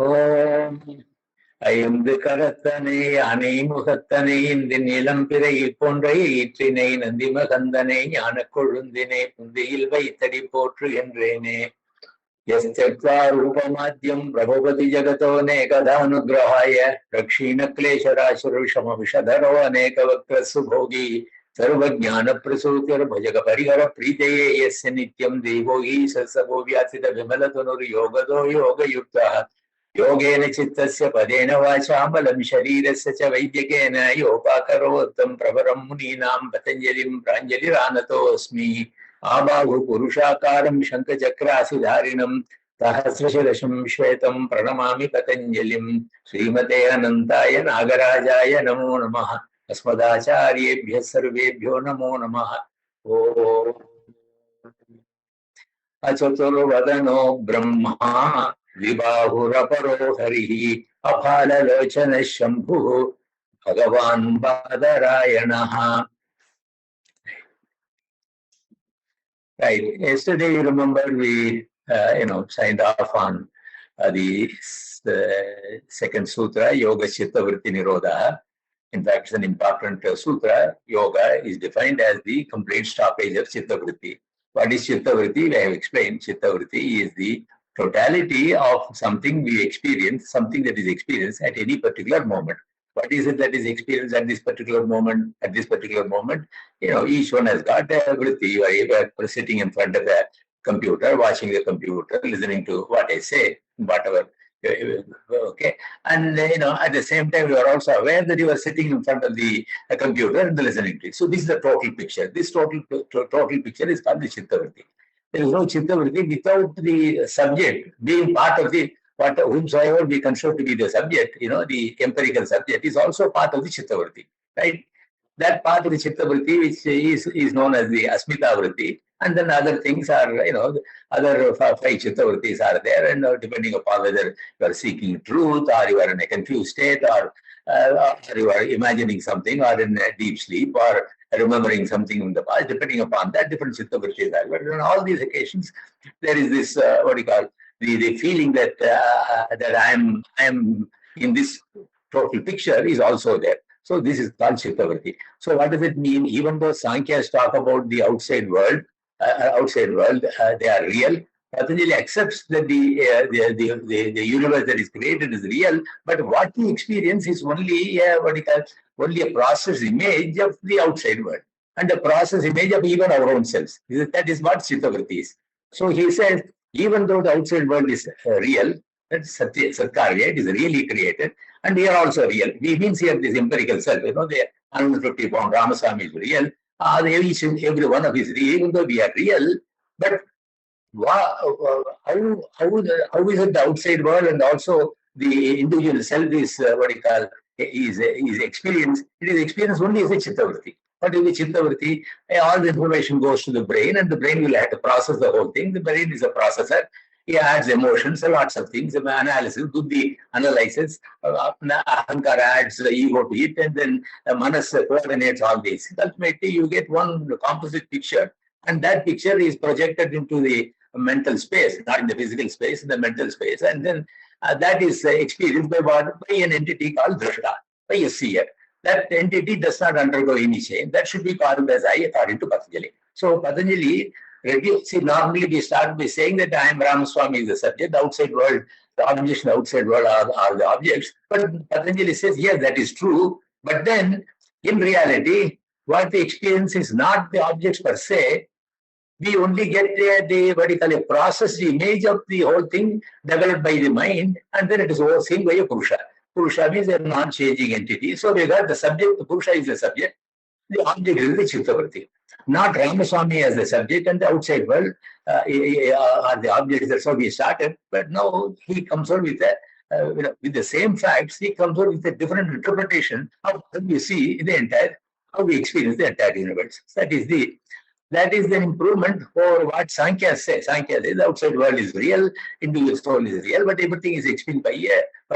ஓம் ஐந்து கரத்தனை அணை முகத்தனை இந்த நிலம்பிரை போன்ற ஈற்றினை நந்திமகந்தனை ஞான கொழுந்தினை புந்தியில் வைத்தடி போற்று என்றேனே. ரூபமாத்யம் பிரபுபதி ஜகதோ நேகதானுகிரகாய ரக்ஷீண கிளேசராசுருஷமவிஷதரோ அநேக வக்ர சுபோகி சர்வஜான பிரசூதிர் பஜக பரிகர பிரீதயே யஸ்ய நித்யம் தேவோகி சசகோ வியாசித விமலதனுர் யோகதோ யோகயுக்தः योगेन चित्तस्य पदेन वाचा बलं शरीरस्य च वैद्यकेन योपाकरोत्तम प्रवरं मुनीनां पतञ्जलिं प्राञ्जलिरानतोऽस्मि। आबाहु पुरुषाकारं शङ्खचक्रासिधारिणं सहस्रशिरसं श्वेतं प्रणमामि पतञ्जलिं। श्रीमते अनन्ताय नागराजाय नमो नमः। अस्मदाचार्येभ्यः सर्वेभ्यो नमो नमः। ओम अचतुर्वदनो ब्रह्मा विबाहुरपरो हरिः अफाललोचन शंभुः भगवान् बादरायणः. Right. Yesterday, you remember we, signed off on the second sutra, Yoga Chitta Vritti Nirodha. In fact, it's an important sutra. Yoga is defined as the complete stoppage of Chitta Vritti. What is Chitta Vritti? I have explained. Chitta Vritti is the totality of something we experience, something that is experienced at any particular moment. What is it that is experienced at this particular moment? At this particular moment, each one has got a vritti. You are sitting in front of a computer, watching the computer, listening to what I say, whatever. Okay, and at the same time, you are also aware that you are sitting in front of the computer and listening to it. So this is the total picture. This total picture is called the Chitta Vritti. There is no Chitta Vritti without the subject being part of the whomsoever we consider to be the subject. The empirical subject is also part of the Chitta Vritti, right? That part of the Chitta Vritti which is known as the Asmita Vritti, and then other things are, other 5 Chitta Vrittis are there, and depending upon whether you are seeking truth, or you are in a confused state, or you are imagining something, or in a deep sleep, or remembering something in the past, depending upon that, different Chitta Vrittis are. But on all these occasions, there is this, the feeling that that I am in this total picture is also there. So this is called Chitta Vritti. So what does it mean? Even though Sankhyas talk about the outside world, they are real. Patanjali accepts that the universe that is created is real, but what we experience is only only a process image of the outside world, and a process image of even our own selves. That is what Chitta Vritti is. So he says, even though the outside world is real, that Satkarya, it is really created, and we are also real. We means here this empirical self. The 150-pound Ramaswami is real. Each and every one of us is real, even though we are real. But how is it the outside world and also the individual self is is experienced? It is experienced only as a Chitta Vritti. What is the Chitta Vritti? All the information goes to the brain, and the brain will have to process the whole thing. The brain is a processor. He adds emotions, lots of things, analysis, buddhi analyzes, ahankara adds the ego to it, and then manas coordinates all these. Ultimately, you get one composite picture, and that picture is projected into the mental space, not in the physical space, in the mental space, and then that is experienced by an entity called Drashta, by a seer. That entity does not undergo any change. That should be called as I, according to Patanjali. So Patanjali, normally we start by saying that I am Ramaswami is the subject, the outside world, the objects in the outside world are the objects. But Patanjali says, yes, that is true. But then, in reality, what we experience is not the objects per se. We only get a processed image of the whole thing developed by the mind, and then it is overseen by a Purusha. Purusha means a non-changing entity. So we got the subject, the Purusha is the subject, the object is the Chitta Vritti. Not Ramaswami as the subject, and the outside world are the objects. That's how we started. But now he comes out with the same facts. He comes out with a different interpretation of how we see how we experience the entire universe. That is the improvement for what Sankhya says. Sankhya says the outside world is real, individual soul is real, but everything is experienced by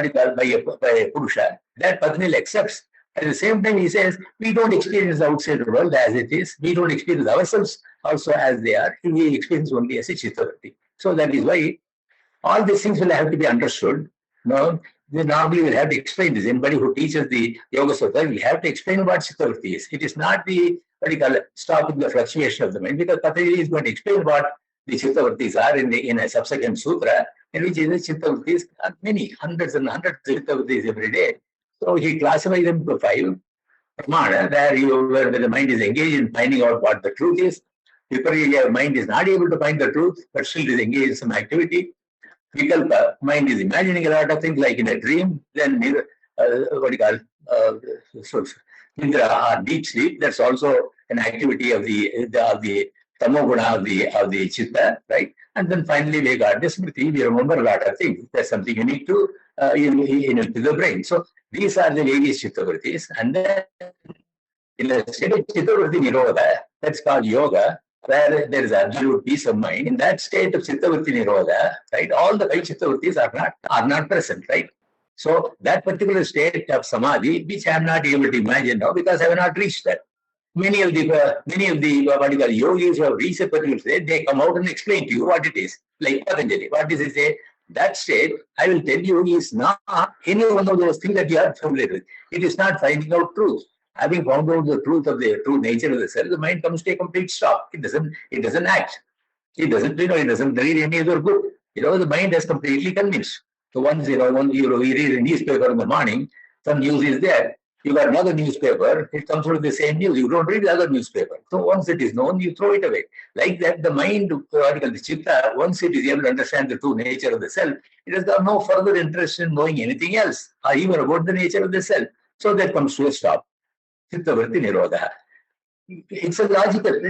a Purusha. That Patanjali accepts. At the same time, he says, we don't experience the outside world as it is. We don't experience ourselves also as they are. We experience only as a Chitta Vritti. So that is why all these things will have to be understood. No, they normally will have to explain this. Anybody who teaches the Yoga Sutra will have to explain what Chittavritti is. It is not the, what you call it, stopping the fluctuation of the mind, because Patanjali is going to explain what the Chittavrittis are in a subsequent sutra, in which the Chittavrittis are many, hundreds and hundreds of Chittavrittis every day. So he classifies them to 5. Pramana, where the mind is engaged in finding out what the truth is. Viparya, mind is not able to find the truth, but still is engaged in some activity. Vikalpa, mind is imagining a lot of things like in a dream. Then, what do you call, Nidra or deep sleep. That's also an activity of the tamoguna of the chitta, right? And then finally, Vega, Smriti, we remember a lot of things. That's something unique to the brain. So these are the various chittavrittis. And then in a state of chittavritti nirodha, that's called yoga, where there is absolute peace of mind. In that state of chittavritti nirodha, right, all the 5 chittavrittis are not present, right? So that particular state of samadhi, which I am not able to imagine now because I have not reached that. Many of the what you call yogis who have reached a particular state, they come out and explain to you what it is. Like Patanjali, what does he say? That state, I will tell you, is not any one of those things that you are familiar with. It is not finding out truth. Having found out the truth of the true nature of the self, the mind comes to a complete stop. It doesn't act. It doesn't read any other book. The mind is completely convinced. So once you read a newspaper in the morning, some news is there. You got another newspaper, it comes from the same news. You don't read the other newspaper. So once it is known, you throw it away. Like that, the mind, the chitta, once it is able to understand the true nature of the self, it has got no further interest in knowing anything else, or even about the nature of the self. So that comes to a stop. Chittavritti nirodha. It's a logical,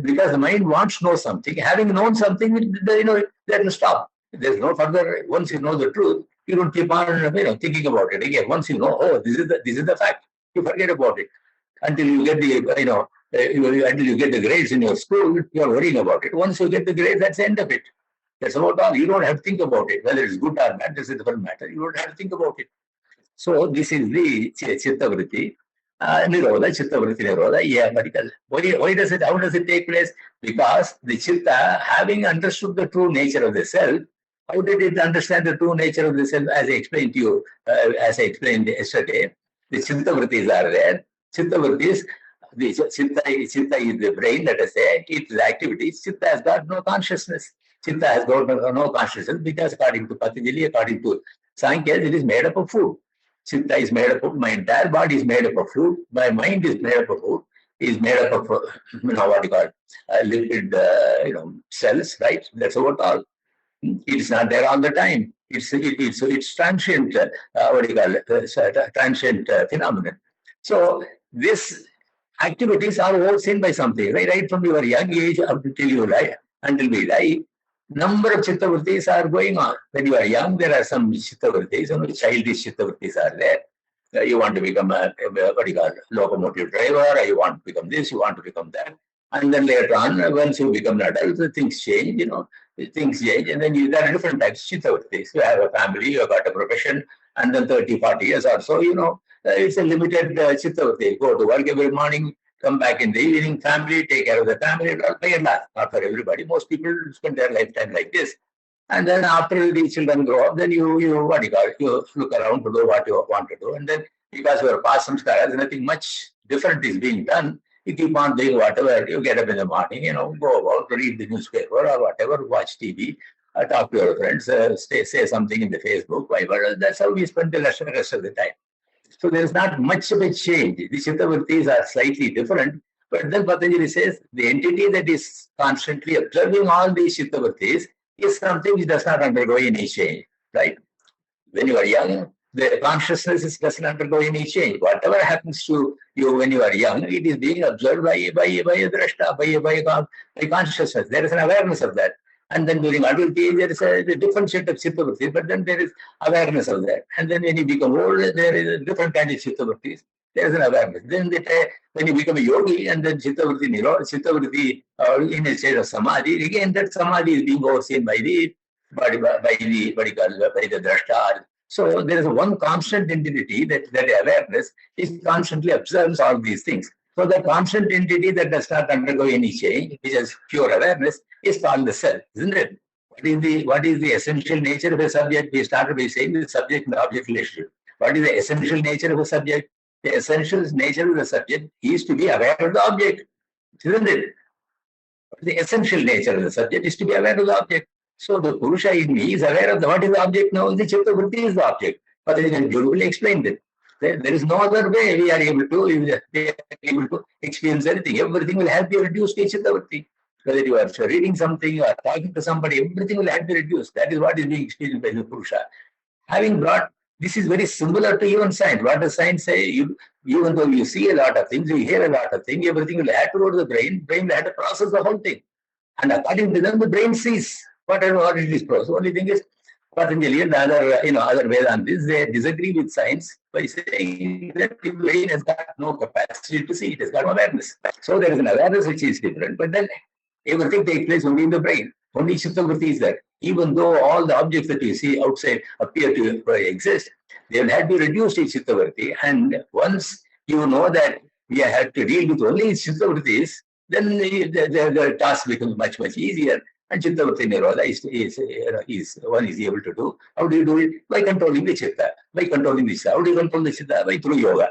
because the mind wants to know something. Having known something, that will stop. There's no further, once you know the truth, you don't keep on thinking about it again. Once you know, oh, this is the fact, you forget about it. Until you get until you get the grades in your school, you're worrying about it. Once you get the grades, that's the end of it. That's about all. You don't have to think about it. Whether it's good or bad, that's a different matter. You don't have to think about it. So this is the chittavritti. Nirodha, chittavritti nirodha. Yeah, why does it? How does it take place? Because the chitta, having understood the true nature of the self, how did it understand the true nature of the self? As I explained to you, as I explained yesterday, the chittavrittis are there. Chittavrittis, the chitta is the brain, let us say, its activities. Chitta has got no consciousness. Chitta has got no consciousness because according to Patañjali, according to Sankhya, it is made up of food. Chitta is made up of, my entire body is made up of food. My mind is made up of food. Is made up of, what you call lipid, cells, right? That's what all. It is not there all the time. It's transient. Transient phenomenon. So this activities are all seen by something, right? Right from your young age up until you die, until we die. Number of chittavrittis are going on. When you are young, there are some chittavrittis, childish chittavrittis are there. You want to become a locomotive driver, or you want to become this, you want to become that. And then later on, once you become an adult, things change, things change. And then there are different types of chittavrittis. You have a family, you have got a profession, and then 30, 40 years or so, it's a limited chittavritti. Go to work every morning, come back in the evening, family, take care of the family, not for everybody. Most people spend their lifetime like this. And then after the children grow up, then you look around to do what you want to do. And then because your past samskaras, nothing much different is being done. You keep on doing whatever. You get up in the morning, go about, read the newspaper or whatever, watch TV, talk to your friends, say something in the Facebook, whatever. That's how we spend the rest of the time. So there's not much of a change. The chittavrittis are slightly different. But then Patanjali says the entity that is constantly observing all these chittavrittis is something which does not undergo any change, right? When you are young, the consciousness doesn't undergo any change. Whatever happens to you when you are young, it is being observed by a drashta, by consciousness. There is an awareness of that. And then during adult age, there is a different set of chittavrittis, but then there is awareness of that. And then when you become old, there is a different kind of chittavrittis. There is an awareness. Then when you become a yogi, and then chittavritti in a state of samadhi, again that samadhi is being overseen by the drashta. So there is one constant entity that awareness is constantly observes all these things. So the constant entity that does not undergo any change, which is pure awareness, is called the self, isn't it? What is the essential nature of a subject? We started by saying the subject and the object relationship. What is the essential nature of a subject? The essential nature of the subject is to be aware of the object, isn't it? The essential nature of the subject is to be aware of the object. So the Purusha in me is aware of what is the object now. The Chitta Vritti is the object. But it is beautifully explained it. There is no other way we are able to experience anything. Everything will help you reduce the Chitta Vritti. Whether you are reading something or talking to somebody, everything will help you reduce. That is what is being experienced by the Purusha. Having brought, this is very similar to even science. What does science say? Even though you see a lot of things, you hear a lot of things, everything will have to go to the brain will have to process the whole thing. And according to them, the brain sees whatever it is processed. The only thing is, Patañjali and other Vedantis, they disagree with science by saying that the brain has got no capacity to see, it has got no awareness. So there is an awareness which is different, but then everything takes place only in the brain. Only Chitta Vritti is there. Even though all the objects that you see outside appear to exist, they will have to reduce its Chitta Vritti. And once you know that we have to deal with only Chitta Vrittis, then the task becomes much, much easier. And Chitta Vritti Nirodha is one is able to do. How do you do it? By controlling the Chitta. By controlling the Chitta. How do you control the Chitta? By through yoga.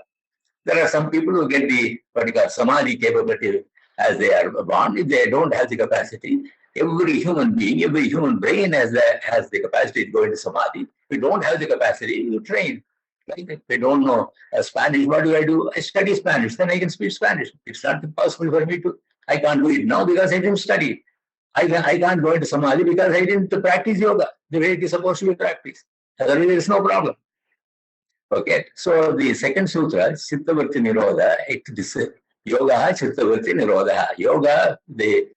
There are some people who get the particular samadhi capability as they are born. If they don't have the capacity, every human being, every human brain has the capacity to go into samadhi. If you don't have the capacity, you train. Right? If I don't know Spanish, what do? I study Spanish, then I can speak Spanish. It's not possible for me to. I can't do it now because I didn't study. I can't go into samadhi because I didn't practice yoga the way it is supposed to be practiced. Otherwise, there is no problem. Okay, so the second sutra, Chitta Vritti Nirodha, Yoga, Chitta Vritti Nirodha.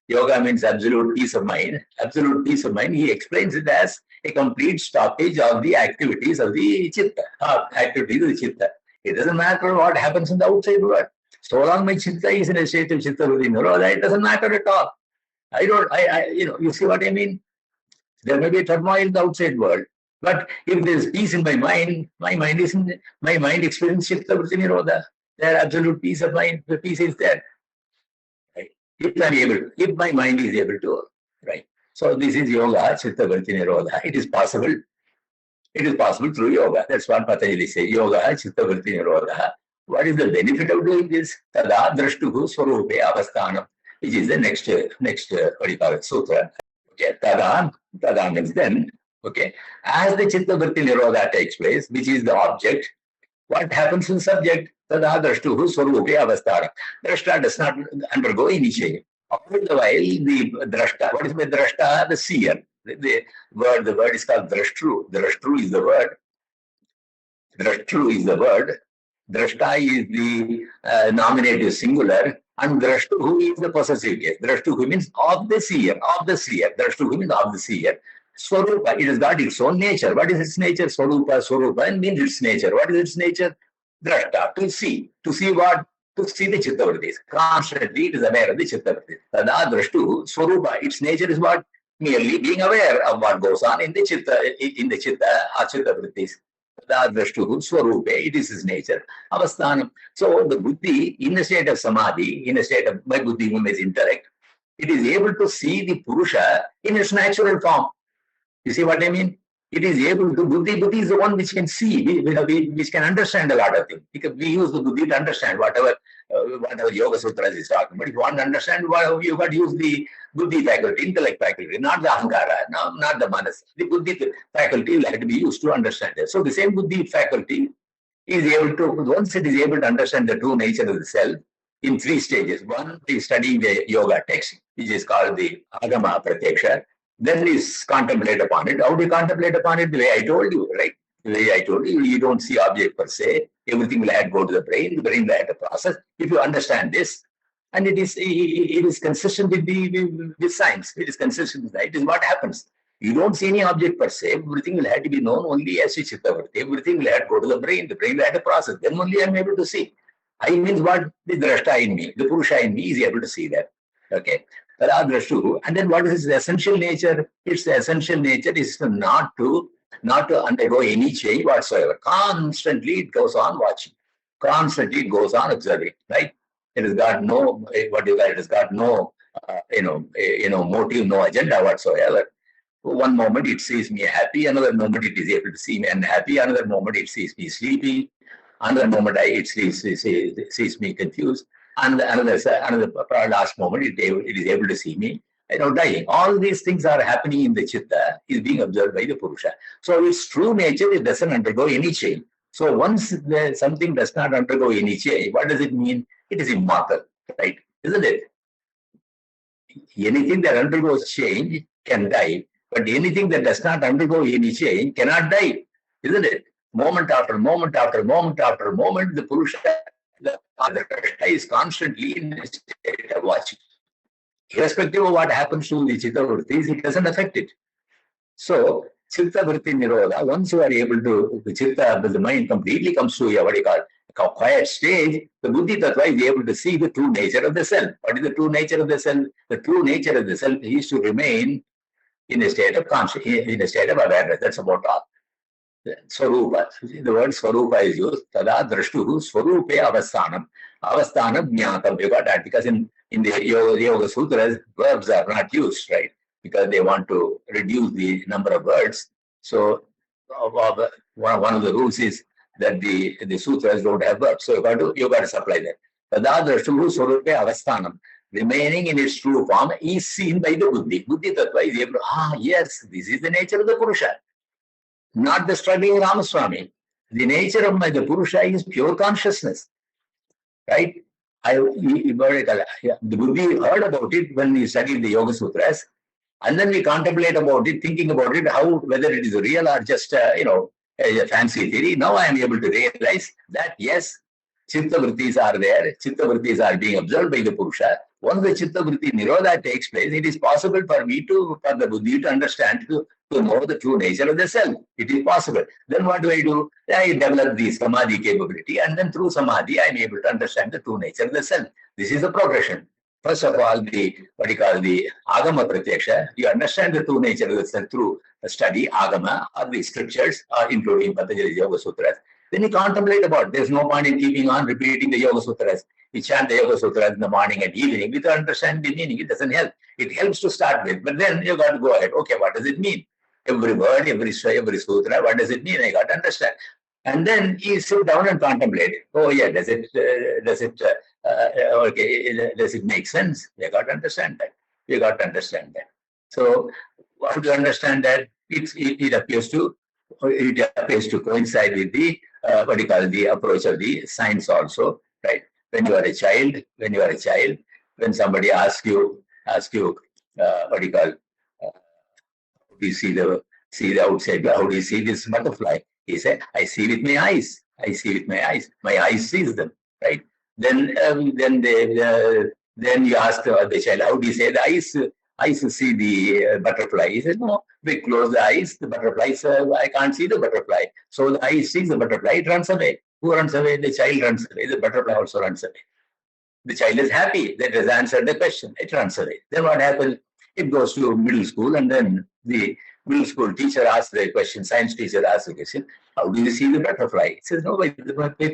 Yoga means absolute peace of mind. Absolute peace of mind, he explains it as a complete stoppage of the activities of the Chitta, activities of the Chitta. It doesn't matter what happens in the outside world. So long my Chitta is in a state of Chitta Vritti Nirodha, it doesn't matter at all. You see what I mean? There may be turmoil in the outside world. But if there is peace in my mind experiences Chitta Vritti Nirodha. There absolute peace of mind, the peace is there. Right? If my mind is able to, right? So this is yoga, Chitta Vritti Nirodha. It is possible through yoga. That's what Patañjali says. Yoga, Chitta Vritti Nirodha. What is the benefit of doing this? Tada drashtuhu swarupe avasthanam, which is the next what do you call it, sutra. Okay, tada means then. Okay, as the Chitta Vritti Nirodha takes place, which is the object, what happens in subject? Tada drashtuhu swarupe avasthanam. Drashta does not undergo any change. All the while, the drashta, what is the drashta? The seer. The word is called drashtru. Drashtru is the word. Drashtru is the word. Drashta is the nominative singular. And drashtuhu is the possessive case. Drashtuhu means of the seer. Drashtuhu means of the seer. Swarupa, it has got its own nature. What is its nature? Swarupa, and means its nature. What is its nature? Drashta, to see. To see what? To see the Chitta Vrittis. Constantly it is aware of the Chitta Vrittis. Tada drashtu, Swarupa, its nature is what? Merely being aware of what goes on in the Chitta or Chitta Vrittis. Tada drashtu, Swarupe, it is his nature. Avasthanam. So the Buddhi, in a state of samadhi, in a state of my Buddhi, whom is intellect, it is able to see the Purusha in its natural form. You see what I mean? It is able to, Buddhi is the one which can see, which can understand a lot of things. Because we use the Buddhi to understand whatever Yoga Sutras is talking. But if you want to understand, you got to use the Buddhi faculty, intellect faculty, not the Ahankara, not the Manas. The Buddhi faculty will have to be used to understand it. So the same Buddhi faculty is able to, once it is able to understand the true nature of the self, in 3 stages. One is studying the yoga text, which is called the Agama Pratyaksha. Then is contemplate upon it. How do you contemplate upon it? The way I told you, right? The way I told you, you don't see object per se. Everything will have to go to the brain will have to process. If you understand this, and it is consistent with science. It is consistent with that. It is what happens. You don't see any object per se. Everything will have to be known only as Chitta Vritti. Everything will have to go to the brain. The brain will have to process. Then only I am able to see. I means what? The drashta in me, the Purusha in me is able to see that. Okay. And then what is its essential nature? Its essential nature is not to undergo any change whatsoever. Constantly it goes on watching. Constantly it goes on observing. Right? It has got no it has got no motive, no agenda whatsoever. One moment it sees me happy, another moment it is able to see me unhappy, another moment it sees me sleepy, another moment it sees me confused, and another last moment it is able to see me dying. All these things are happening in the chitta, is being observed by the Purusha. So its true nature, it doesn't undergo any change. So once something does not undergo any change, what does it mean? It is immortal, right? Isn't it? Anything that undergoes change can die, but anything that does not undergo any change cannot die, isn't it? Moment after moment after moment after moment, the Purusha, the Krishna is constantly in a state of watching. Irrespective of what happens to the Chitta Vrittis, it doesn't affect it. So, Chitta Vritti Nirodha, once you are able to, the mind completely comes to what you call a quiet stage, the Buddhi Tattva is able to see the true nature of the self. What is the true nature of the self? The true nature of the self is to remain in a state of consciousness, in a state of awareness. That's about all. Swarupa. The word Swarupa is used. Tada drashtuhu Swarupe avasthanam. Avasthanam jnatam. You got that? Because in the Yoga Sūtras, verbs are not used, right? Because they want to reduce the number of words. So one of the rules is that the sutras don't have verbs. So you got to supply that. Tada drashtuhu Swarupe avasthanam. Remaining in its true form is seen by the Buddhi. Buddhi Tattva is able to, yes, this is the nature of the Purusha. Not the struggling Ramaswami. The nature of the Purusha is pure consciousness. Right? The Buddhi heard about it when we studied the Yoga Sutras, and then we contemplate about it, thinking about it, whether it is real or just a fancy theory. Now I am able to realize that yes, Chitta Vrittis are there, Chitta Vrittis are being observed by the Purusha. Once the Chitta Vritti Nirodha takes place, it is possible for the Buddhi to understand, to know the true nature of the self. It is possible. Then what do? I develop the Samadhi capability, and then through Samadhi, I am able to understand the true nature of the self. This is a progression. First of all, the Agama Pratyaksha, you understand the true nature of the self through study, Agama, or the scriptures, or including Patañjali Yoga Sutras. Then you contemplate about it. There's no point in keeping on repeating the Yoga Sutras. You chant the Yoga Sutras in the morning and evening without understanding the meaning. It doesn't help. It helps to start with, but then you got to go ahead. Okay, what does it mean? Every word, every sutra, what does it mean? I got to understand. And then you sit down and contemplate it. Oh yeah, does it make sense? You got to understand that. You got to understand that. So how to understand that? It appears to coincide with the the approach of the science also, right? When you are a child, when somebody asks you, do you see the outside? How do you see this butterfly? He said, I see with my eyes. I see with my eyes. My eyes sees them, right? Then you ask the child, how do you say the eyes see the butterfly? He said, no, we close the eyes, the butterfly, I can't see the butterfly. So the eye sees the butterfly, it runs away. Who runs away? The child runs away. The butterfly also runs away. The child is happy that has answered the question. It runs away. Then what happens? It goes to middle school, and then the middle school teacher asks the question, science teacher asks the question, how do you see the butterfly? He says, no, with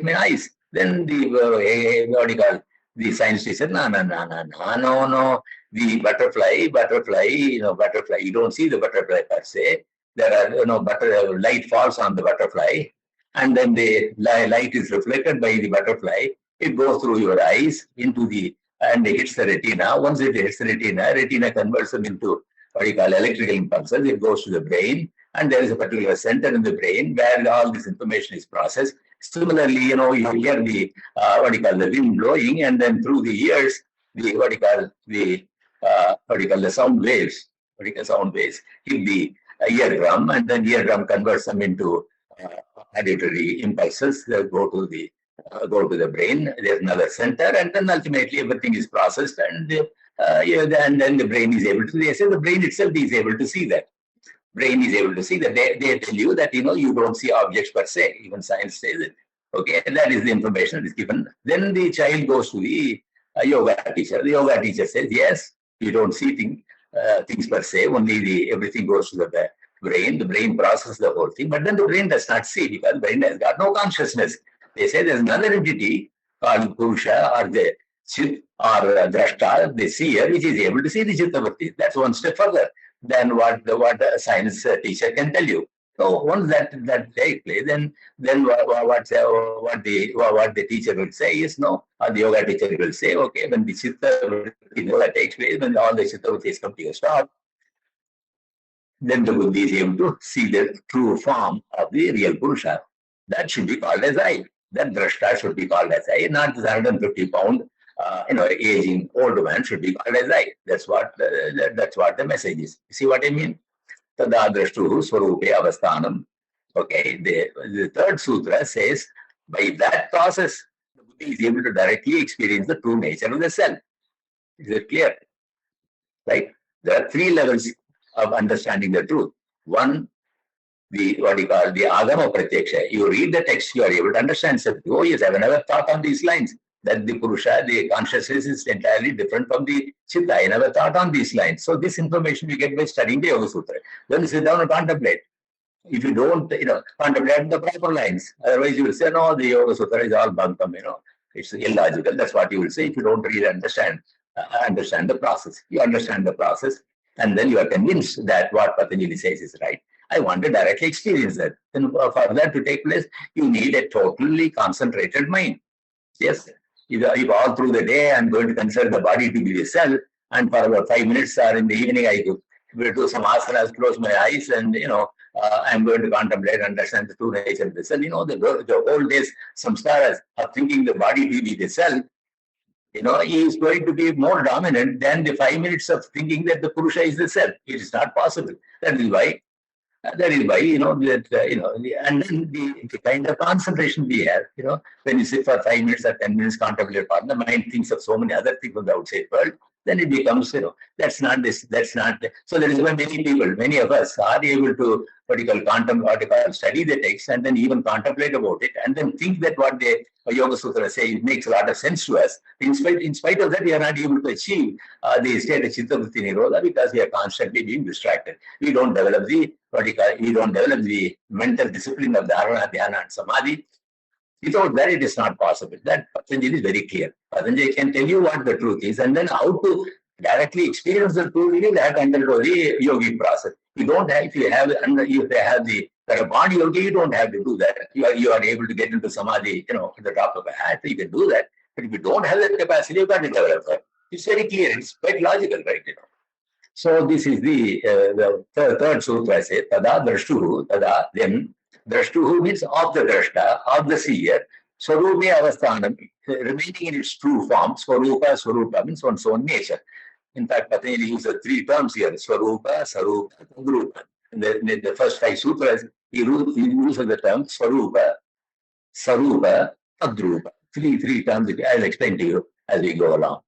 my eyes. Then the science teacher, no. The butterfly, you don't see the butterfly per se. There are, light falls on the butterfly, and then the light is reflected by the butterfly. It goes through your eyes and it hits the retina. Once it hits the retina converts them into electrical impulses. It goes to the brain, and there is a particular center in the brain where all this information is processed. Similarly, you hear the wind blowing, and then through the ears, the sound waves, hit the eardrum, and then eardrum converts them into auditory impulses that go to the brain. There's another center, and then ultimately everything is processed, and then the brain is able to. They say the brain itself is able to see that. Brain is able to see that. They tell you that you don't see objects per se. Even science says it. Okay, and that is the information that is given. Then the child goes to the yoga teacher. The yoga teacher says, yes, you don't see things per se. Only everything goes to the brain. The brain processes the whole thing, but then the brain does not see because the brain has got no consciousness. They say there's another entity called Purusha or the Chit or Drashta, the seer, which is able to see the Chitta Vritti. That's one step further. than what a science teacher can tell you. So once that takes place, then what the teacher will say is no, or the yoga teacher will say, okay, when the chitta yoga takes place, when all the chitta is come to a stop, then the Buddhi is able to see the true form of the real Purusha. That should be called as I. That drashta should be called as I, not this 150-pound, aging old man should be called as I. That's what the message is. You see what I mean? Tada drashtuhu swarupe avasthanam. Okay, the third sutra says, by that process, the Buddhi is able to directly experience the true nature of the self. Is it clear? Right? There are three levels of understanding the truth. One, the agama pratyaksha. You read the text, you are able to understand something. Oh yes, I have never thought on these lines. That the Purusha, the consciousness is entirely different from the Chitta. I never thought on these lines. So this information we get by studying the Yoga Sutra. Then you sit down and contemplate. If you don't, contemplate the proper lines, otherwise you will say, no, the Yoga Sutra is all bunkum, it's illogical. That's what you will say if you don't really understand the process. You understand the process, and then you are convinced that what Patañjali says is right. I want to directly experience that. Then for that to take place, you need a totally concentrated mind. Yes. If all through the day I'm going to consider the body to be the self, and for about 5 minutes or in the evening I will do some asanas, close my eyes, and I'm going to contemplate and understand the true nature of the self. The whole day's samskaras of thinking the body to be the self, is going to be more dominant than the 5 minutes of thinking that the Purusha is the self. It is not possible. That is why, and then the kind of concentration we have, when you sit for 5 minutes or 10 minutes, contemplate, the mind thinks of so many other things from the outside world, then it becomes, that's not this, that's not. So that is why many of us are able to study the text and then even contemplate about it and then think that what the Yoga Sutra says makes a lot of sense to us. In spite of that, we are not able to achieve the state of Chitta Vritti Nirodha because we are constantly being distracted. We don't develop the mental discipline of dharana, dhyana, and samadhi. Without that, it is not possible. That Patanjali is very clear. Patanjali can tell you what the truth is, and then how to directly experience the truth. You have to undergo the yogic process. You don't have, if you have the body yoga, you don't have to do that. You are able to get into samadhi, at the drop of a hat. You can do that. But if you don't have that capacity, you can't develop that. It's very clear. It's quite logical, right? So this is the third sutra. I say tada drashtuhu, tada then. Drashtuhu means of the drashta, of the seer. Swarupe avasthanam, remaining in its true form. Swarupa means one's own nature. In fact, Patañjali uses three terms here: Swarupa, Sarupa, Tadrupa. In the first 5 sutras, he uses the term Swarupa, Sarupa, Tadrupa. Three terms. I'll explain to you as we go along.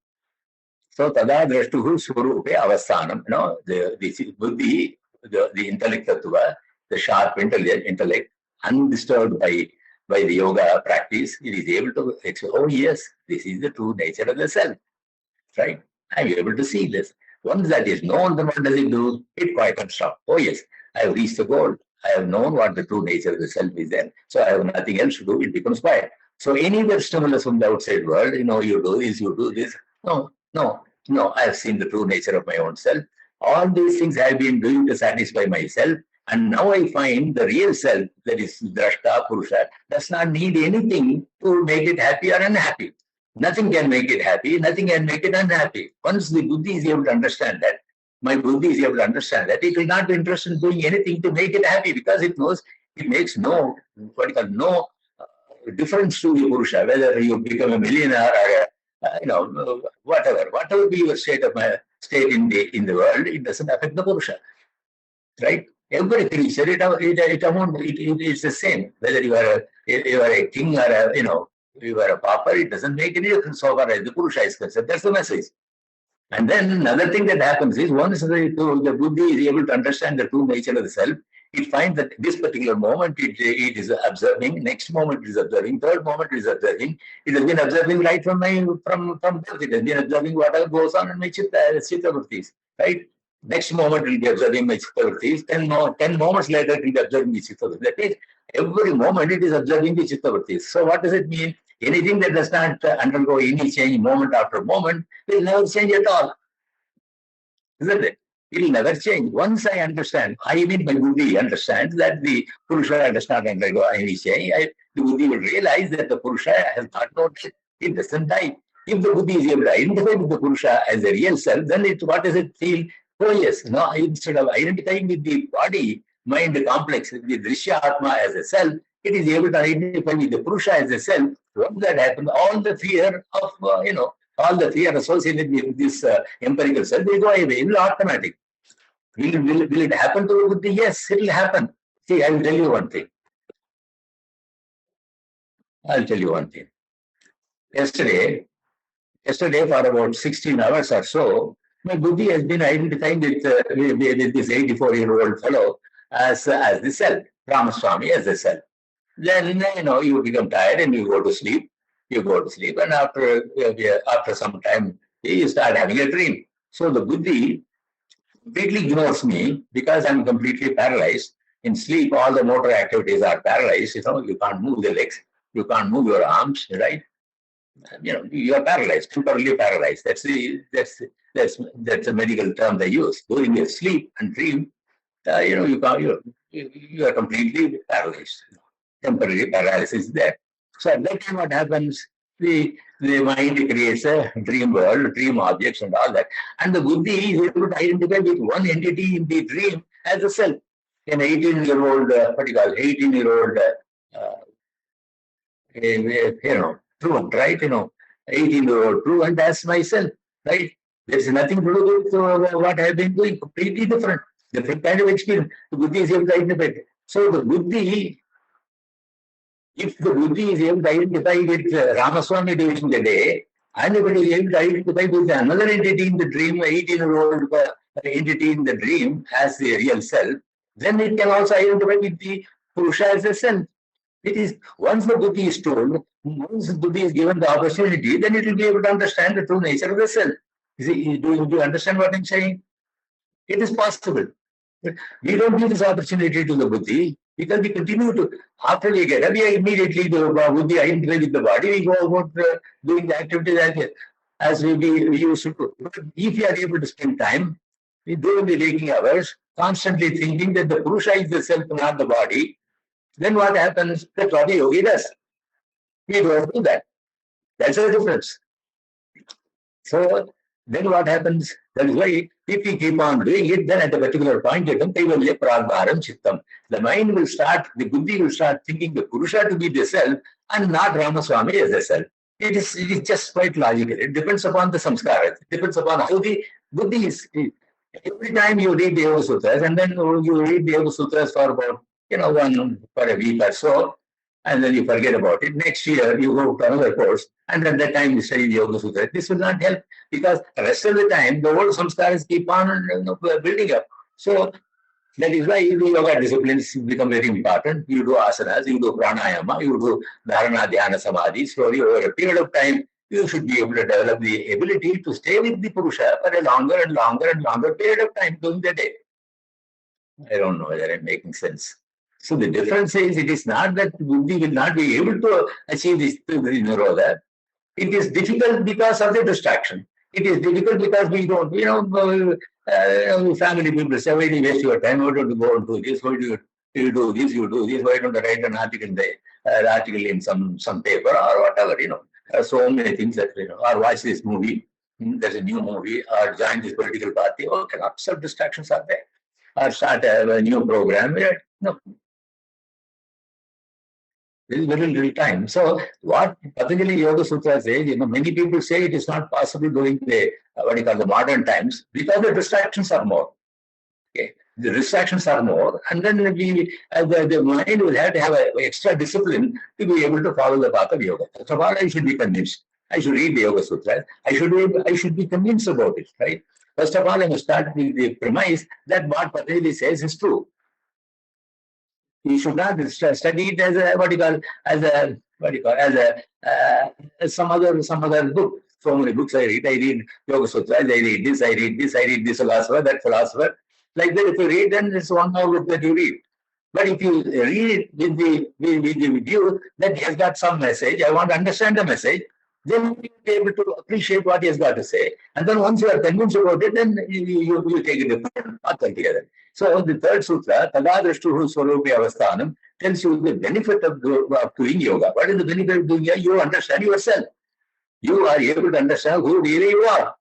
So tada drashtuhu swarupe avasthanam. The buddhi, the intellect tattva, the sharp intellect, undisturbed by the yoga practice, it is able to say, oh yes, this is the true nature of the self. Right? I'm able to see this. Once that is known, then what does it do? It quietens down. Oh yes, I have reached the goal. I have known what the true nature of the self is there. So I have nothing else to do. It becomes quiet. So any other stimulus from the outside world, you do this, you do this. No, I have seen the true nature of my own self. All these things I have been doing to satisfy myself. And now I find the real self, that is Drashta, Purusha, does not need anything to make it happy or unhappy. Nothing can make it happy, nothing can make it unhappy. Once the Buddhi is able to understand that, my Buddhi is able to understand that, it will not be interested in doing anything to make it happy because it knows it makes no difference to the Purusha, whether you become a millionaire or whatever be your state in the world, it doesn't affect the Purusha. Right? Every creature, it's the same. Whether you are a king or you are a pauper, it doesn't make any difference so far as the Purusha is concerned. That's the message. And then another thing that happens is once the Buddhi is able to understand the true nature of the self, it finds that this particular moment it is observing, next moment it is observing, third moment it is observing. It has been observing right from birth. It has been observing whatever goes on in my chitta vrittis, right? Next moment it will be observing my chitta vrittis. 10 moments later it will be observing the chitta vrittis. That means every moment it is observing the chitta vrittis. So what does it mean? Anything that does not undergo any change moment after moment will never change at all. Isn't it? It will never change. Once I understand, I mean my buddhi understands that the Purusha does not undergo any change, the buddhi will realize that the Purusha has not noticed. It doesn't die. If the buddhi is able to identify with the Purusha as a real self, then what does it feel? Oh yes, no, instead of identifying with the body, mind complex, the Drishya Atma as a self, it is able to identify with the Purusha as a self. Once that happens, all the fear of, all the fear associated with this empirical self will go away. It will automatic. Will it happen to the buddhi? Yes, it will happen. See, I will tell you one thing. Yesterday, for about 16 hours or so, my buddhi has been identifying with this 84-year-old fellow as the self, Ramaswamy as the self. Then, you become tired and you go to sleep. And after some time, you start having a dream. So the buddhi completely ignores me because I'm completely paralyzed. In sleep, all the motor activities are paralyzed. You can't move the legs, you can't move your arms, right? You are paralyzed, temporarily paralyzed. That's a medical term they use. During your sleep and dream, you are completely paralyzed. Temporary paralysis is there. So at that time, what happens? The mind creates a dream world, dream objects, and all that. And the buddhi is able to identify with one entity in the dream as a self. An 18-year-old, 18-year-old, truant, right? 18-year-old truant as myself, right? There's nothing to do with what I've been doing. Completely different kind of experience. The buddhi is able to identify. So the buddhi, if the buddhi is able to identify with Ramaswamy during the day, and if it is able to identify with another entity in the dream, 18-year-old entity in the dream as the real self, then it can also identify with the Purusha as a self. It is, once the buddhi is told, once the buddhi is given the opportunity, then it will be able to understand the true nature of the self. Do you understand what I'm saying? It is possible. But we don't give this opportunity to the buddhi because we continue to, after we get up, we immediately the buddhi identify with the body, we go about doing the activities as we used to do. But if we are able to spend time during the waking hours, constantly thinking that the Purusha is the self, not the body, then what happens? That's what the yogi does. We don't do that. That's the difference. So then what happens? That is why if we keep on doing it, then at a particular point, the mind will start, the buddhi will start thinking the Purusha to be the self and not Ramaswamy as the self. It is just quite logical. It depends upon the samskara. It depends upon how the buddhi is. Every time you read the Yoga Sutras, and then you read the Yoga Sutras for about, for a week or so, and then you forget about it. Next year, you go to another course, and at that time you study the Yoga Sutras. This will not help because the rest of the time, the old samskaras keep on building up. So that is why the yoga disciplines become very important. You do asanas, you do pranayama, you do dharana, dhyana, samadhi. Slowly, over a period of time, you should be able to develop the ability to stay with the Purusha for a longer and longer and longer period of time during the day. I don't know whether I'm making sense. So the difference is, it is not that buddhi will not be able to achieve this nirodha. It is difficult because of the distraction. It is difficult because we don't, family people say, why do you waste your time? Why don't you go and do this? Why do you do this? You do this. Why don't you write an article in some paper or whatever, so many things that, or watch this movie. There's a new movie, or join this political party. Okay, lots of distractions are there. Or start a new program. No. This is very little time. So what Patañjali Yoga Sutra says, many people say it is not possible during the the modern times because the distractions are more. Okay, the distractions are more, and then the mind will have to have an extra discipline to be able to follow the path of yoga. First of all, I should be convinced. I should read the Yoga Sutra. I should be convinced about it. Right. First of all, I must start with the premise that what Patañjali says is true. You should not study it as some other book. So many books I read Yoga Sutras, I read this philosopher, that philosopher. Like that, if you read, then it's one more book that you read. But if you read it with the view that he has got some message, I want to understand the message, then you will be able to appreciate what he has got to say. And then once you are convinced about it, then you take a different path altogether. So the third sutra, Tadadrashtuhu Swarupi Avasthanam, tells you the benefit of doing yoga. What is the benefit of doing yoga? You understand yourself. You are able to understand who really you are.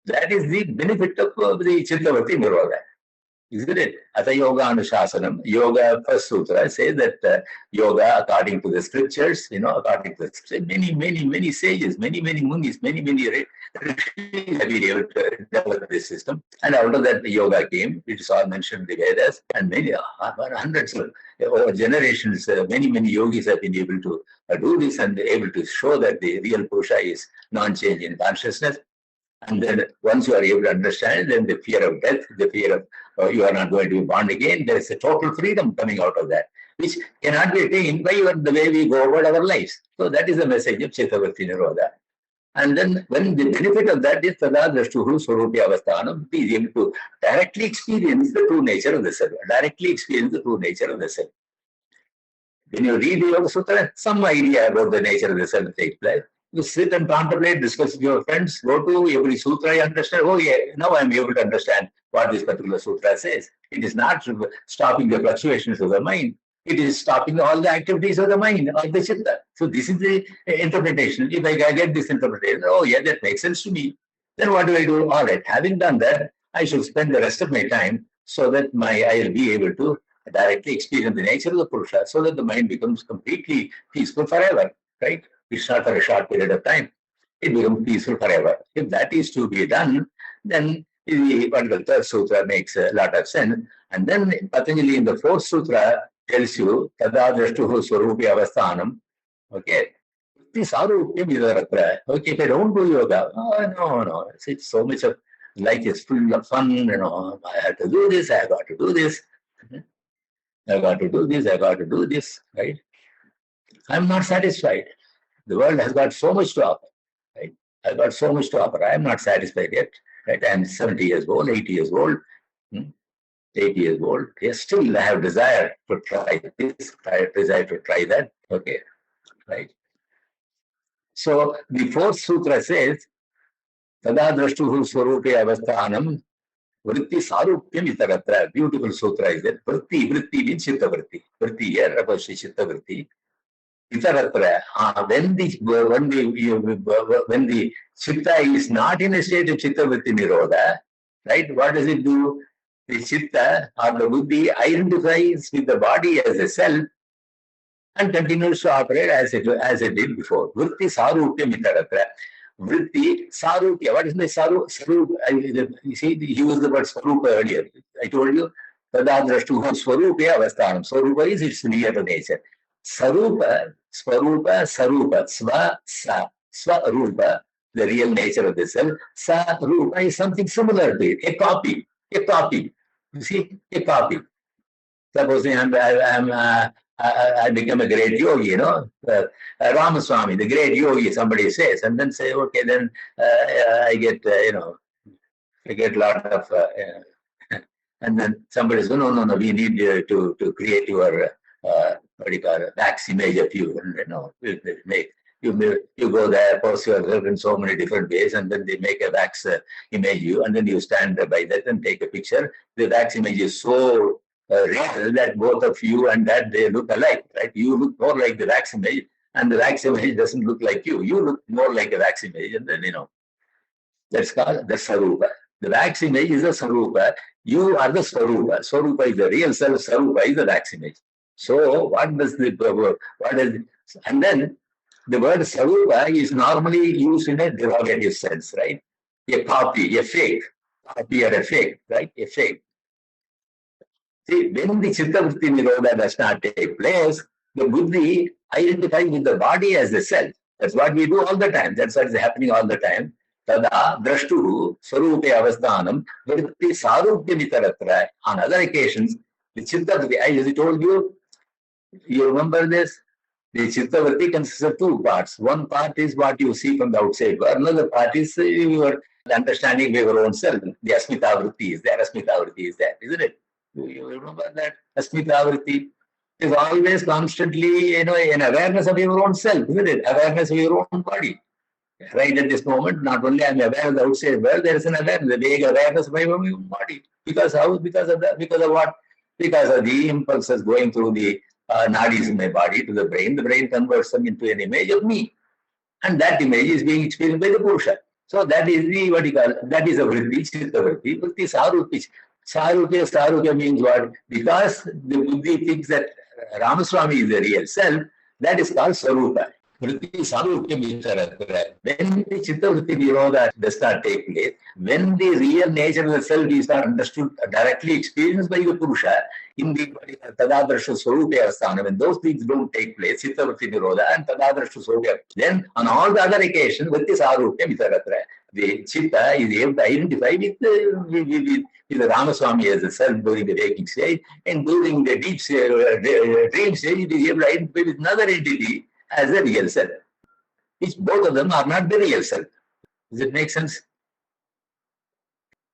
That is the benefit of the Chittavritti Nirodha. Isn't it? Atha Yoga Anushasanam. Yoga first sutra says that yoga, according to the scriptures, according to the scriptures, many sages, many munis, many rishis have been able to develop this system. And out of that, the yoga came. It is all mentioned in the Vedas, and many hundreds of over generations, many yogis have been able to do this and able to show that the real Purusha is non-changing consciousness. And then once you are able to understand, then the fear of death, the fear of you are not going to be born again, there is a total freedom coming out of that, which cannot be attained by the way we go about our lives. So that is the message of Chittavritti Nirodha. And then when the benefit of that is Tadadrashtuhu Swarupi Avasthanam, he is able to directly experience the true nature of the self, directly experience the true nature of the self. When you read the Yoga Sutra, some idea about the nature of the self takes place. You sit and contemplate, discuss with your friends, go to every sutra, you understand, oh yeah, now I am able to understand what this particular sutra says. It is not stopping the fluctuations of the mind. It is stopping all the activities of the mind, of the chitta. So this is the interpretation. If I get this interpretation, oh yeah, that makes sense to me. Then what do I do? All right, having done that, I should spend the rest of my time so that I will be able to directly experience the nature of the Purusha, so that the mind becomes completely peaceful forever, right? It's not for a short period of time. It becomes peaceful forever. If that is to be done, then the third sutra makes a lot of sense. And then Patañjali in the fourth sutra tells you, Tadadrashtuhu Swarupi Avasthanam. Okay. This Sarupyam Vidaratra. Okay, if I don't do yoga, no. It's so much of life is full of fun, I have to do this, I got to do this. I got to do this, I got to do this, right? I'm not satisfied. The world has got so much to offer, right? I've got so much to offer. I am not satisfied yet, right? I'm 70 years old, 80 years old, 80 years old. Yes, still I have desire to try this, desire to try that. Okay, right? So the fourth sutra says, Tadadrashtuhu Swarupi Avasthanam Vritti Sarupyam Itaratra. Beautiful sutra is that. Vritti means Chitta Vritti. Vritti here refers to Chitta Vritti. Itaratra, when the chitta is not in a state of Chitta Vritti Nirodha, right? What does it do? The chitta or the buddhi identifies with the body as a self and continues to operate as it did before. Vritti Sarupyam Itaratra. Vritti Sarupya. What is the Sarup? You see, he used the word Sarupa earlier. I told you, Tadadrashtuhu Swarupya Avasthanam. Swarupa is its real nature. Sarupa, Swarupa, Sarupa, Swarupa, the real nature of the self. Sarupa is something similar to it, a copy. You see, a copy. Supposing I become a great yogi, Ramaswami, the great yogi, somebody says, and then say, okay, then I get, I get a lot of, and then somebody says, no, we need to create your what do you call it, wax image of you, and you go there, pose yourself in so many different ways, and then they make a wax image you, and then you stand by that and take a picture. The wax image is so real that both of you and that they look alike, right? You look more like the wax image, and the wax image doesn't look like you. You look more like a wax image, and then that's called the Sarupa. The wax image is the Sarupa. You are the Swarupa. Swarupa is the real self. Sarupa is the wax image. So and then the word Sarupa is normally used in a derogative sense, right? A copy, a fake. Copy or a fake, right? A fake. See, when the Chitta Vritti Nirodha does not take place, the buddhi identifies with the body as the self. That's what we do all the time. That's what is happening all the time. Tada drashtuhu swarupe avasthanam vritti sarupya vitaratra. On other occasions, the Chitta Vritti, as I told you, you remember this? The Chitta Vritti consists of two parts. One part is what you see from the outside world. Another part is your understanding of your own self. The Asmita Vritti is there. Asmita Vritti is there, isn't it? You remember that? Asmita Vritti is always constantly, an awareness of your own self, isn't it? Awareness of your own body. Right at this moment, not only I am aware of the outside world, there is an awareness, the vague awareness of my own body. Because how? Because of what? Because of the impulses going through the nadis in my body to the brain. The brain converts them into an image of me. And that image is being experienced by the Purusha. So that is the, what you call, that is a vritti, chitta vritti. Vritti sarupya. Sarupya means what? Because the buddhi thinks that Ramaswami is the real self, that is called sarupa. Vritti sarupya vitaratra. When the chitta vritti nirodha does not take place, when the real nature of the self is not understood, directly experienced by the Purusha, in the tadadrasha swarupya asthana, when those things don't take place, chitta vritti nirodha and tadadrasha swarupya, then on all the other occasions, vritti sarupya vitaratra. The chitta is able to identify with the Ramaswami as a self during the waking stage, and during the deep dream stage, it is able to identify with another entity as a real self. Which both of them are not the real self. Does it make sense?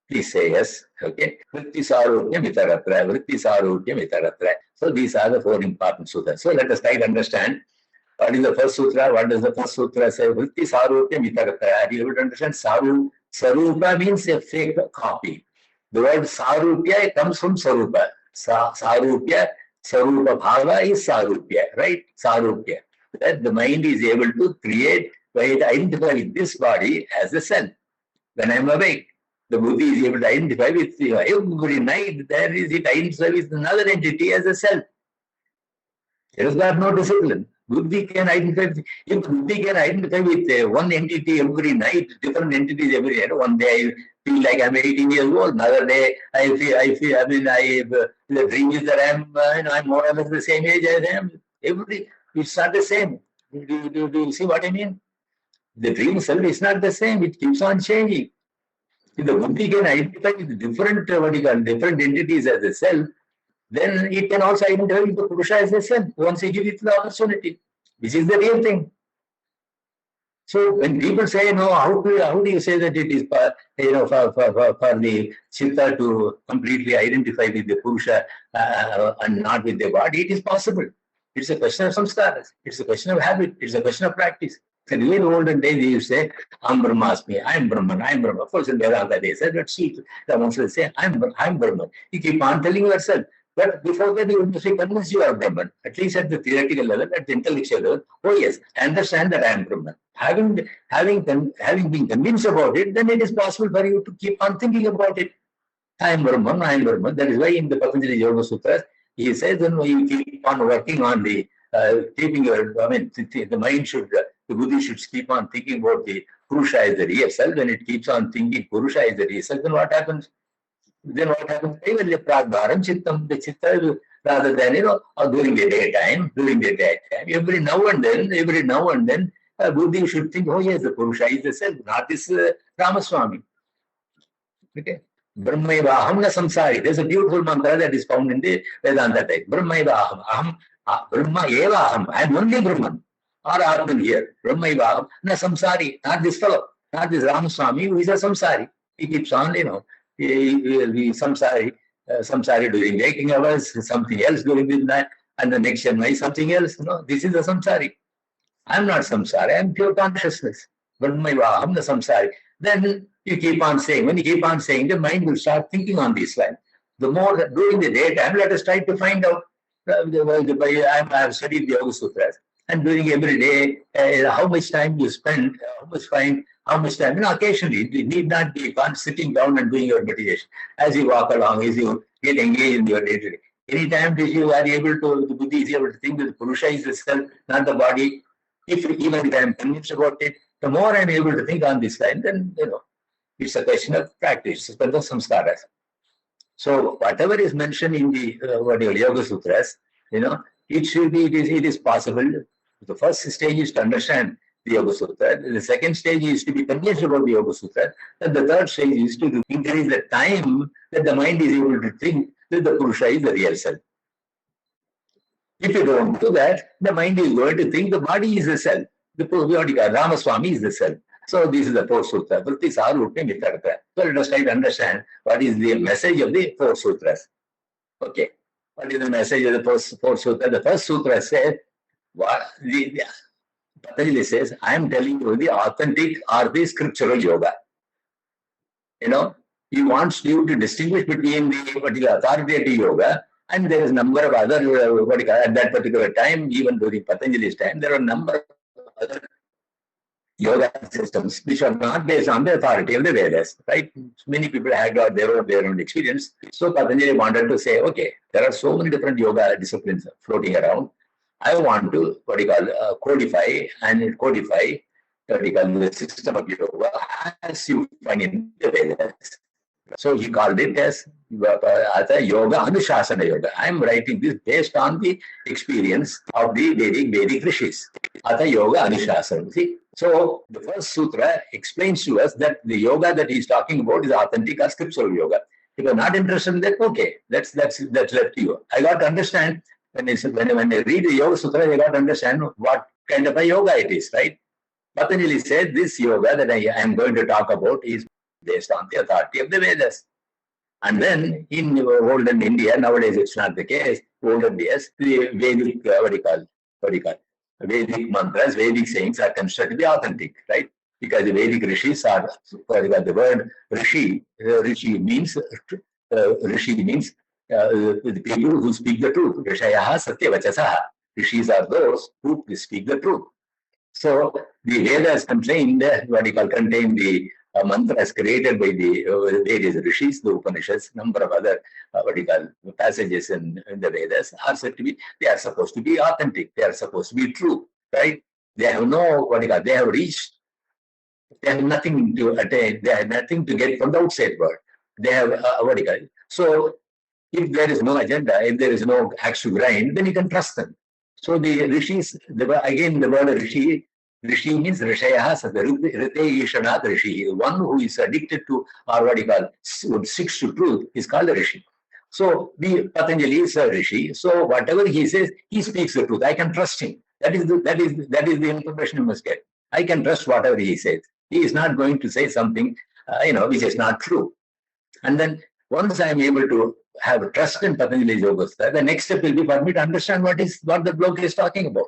Please say yes. Okay. Vritti sarupya vitaratra. Vritti sarupya vitaratra. So these are the four important sutras. So let us try to understand. What is the first sutra? What does the first sutra say? Vritti sarupya vitaratra. Are you able to understand? Sarupa means a fake copy. The word sarupya comes from sarupa. Sarupya, sarupa bhava is sarupya, right? Sarupya. That the mind is able to create, by identify with this body as a self. When I am awake, the buddhi is able to identify with every night. There is it identify with another entity as a self. There is got no discipline. Buddhi can identify. If buddhi can identify with one entity every night, different entities every day. One day I feel like I'm 18 years old. Another day I feel. I mean, the dream is that I'm more or less the same age as I am. It's not the same. Do you see what I mean? The dream self is not the same. It keeps on changing. If the buddhi can identify with different different entities as a self, then it can also identify with the Purusha as a self once you give it the opportunity, which is the real thing. So when people say, no, how do you say that it is for the chitta to completely identify with the Purusha and not with the body? It is possible. It's a question of samskaras. It's a question of habit. It's a question of practice. In the olden days, they used to say, I'm Brahmasmi, I'm Brahman, I'm Brahman. Of course, in Vedanta, they said, let's see. Once they say, I'm Brahman. You keep on telling yourself. But before that, you must be convinced you are Brahman. At least at the theoretical level, at the intellectual level. Oh yes, I understand that I am Brahman. Having been convinced about it, then it is possible for you to keep on thinking about it. I am Brahman, I am Brahman. That is why in the Patañjali Yoga Sūtras, he says, then you keep on working on the the mind should, the buddhi should keep on thinking about the Purusha as the real self. When it keeps on thinking Purusha is the real self, then what happens? Then what happens? The chitta, rather than, during the daytime, every now and then, buddhi should think, oh yes, the Purusha is the self, not this Ramaswami. Okay. Brahmaiva aham na samsari. There's a beautiful mantra that is found in the Vedanta text. Brahmaiva aham. Brahma eva aham. I am only Brahman. Or Atman here. Brahmaiva aham na samsari. Not this fellow. Not this Ramaswami who is a samsari. He keeps on, he will be samsari during waking hours, something else during midnight, and the next Janma is something else. This is a samsari. I am not samsari. I am pure consciousness. Brahmaiva aham na samsari. Then you keep on saying, when you keep on saying, the mind will start thinking on this line. The more during the daytime, let us try to find out. I have studied the Yoga Sutras, and during every day, how much time you spend, how much time. Occasionally, you need not be sitting down and doing your meditation. As you walk along, as you get engaged in your day-to-day. Anytime that you are able to, the buddhi is able to think that the Purusha is the self, not the body. Even if I am convinced about it, the more I am able to think on this line, then, it's a question of practice, it's a question of samskaras. So whatever is mentioned in the Yoga Sutras, it is possible. The first stage is to understand the Yoga Sutra. The second stage is to be convinced about the Yoga Sutra. And the third stage is to increase the time that the mind is able to think that the Purusha is the real self. If you don't do that, the mind is going to think the body is the self. The Ramaswami is the self. So this is the fourth sutra. So let us try to understand what is the message of the four sutras. Okay. What is the message of the fourth sutra? The first sutra says, Patanjali says, I am telling you the authentic or the scriptural yoga. He wants you to distinguish between the particular authoritative yoga and there is a number of other, at that particular time, even during Patanjali's time, there are a number of other yoga systems which are not based on the authority of the Vedas, right? Many people had got their own experience. So Patanjali wanted to say, okay, there are so many different yoga disciplines floating around. I want to codify the system of yoga as you find in the Vedas. So he called it as Yoga Anushasana Yoga. I am writing this based on the experience of the Vedic rishis. Atha Yoga Anushasana. See? So the first sutra explains to us that the yoga that he is talking about is authentic or scriptural yoga. If you are not interested in that, okay, that's left to you. I got to understand when I read the Yoga Sutra, I got to understand what kind of a yoga it is, right? Patanjali said this yoga that I am going to talk about is based on the authority of the Vedas. And then in olden India, nowadays it's not the case, olden days, the Vedic, Vedic mantras, Vedic sayings are considered to be authentic, right? Because the Vedic rishis are, the word rishi means the people who speak the truth. Rishayaha Satyavachasaha. Rishis are those who speak the truth. So the Vedas contain the mantras created by the various rishis, the Upanishads, number of other passages in the Vedas are said to be, they are supposed to be authentic, they are supposed to be true, right? They have they have reached, they have nothing to attain, they have nothing to get from the outside world. They have So if there is no agenda, if there is no axe to grind, then you can trust them. So the rishis, again the word rishi means rishayaha rite ishanat rishi. One who is addicted to, or sticks to truth is called a rishi. So the Patanjali is a rishi. So whatever he says, he speaks the truth. I can trust him. That is the information you must get. I can trust whatever he says. He is not going to say something which is not true. And then once I am able to have trust in Patanjali's Yoga Sutra, the next step will be for me to understand what the bloke is talking about.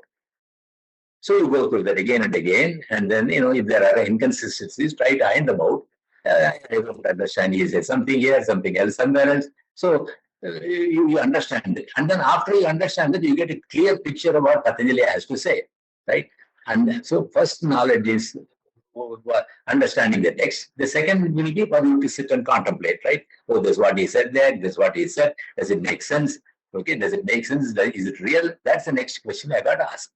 So you go through that again and again, and then if there are inconsistencies, try to iron them out. I don't understand. He says something here, something else, somewhere else. So you understand it, and then after you understand it, you get a clear picture of what Patanjali has to say, right? And so first knowledge is understanding the text. The second will be for you to sit and contemplate, right? Oh, this is what he said there, this is what he said. Does it make sense? Okay, does it make sense? Is it real? That's the next question I got to ask.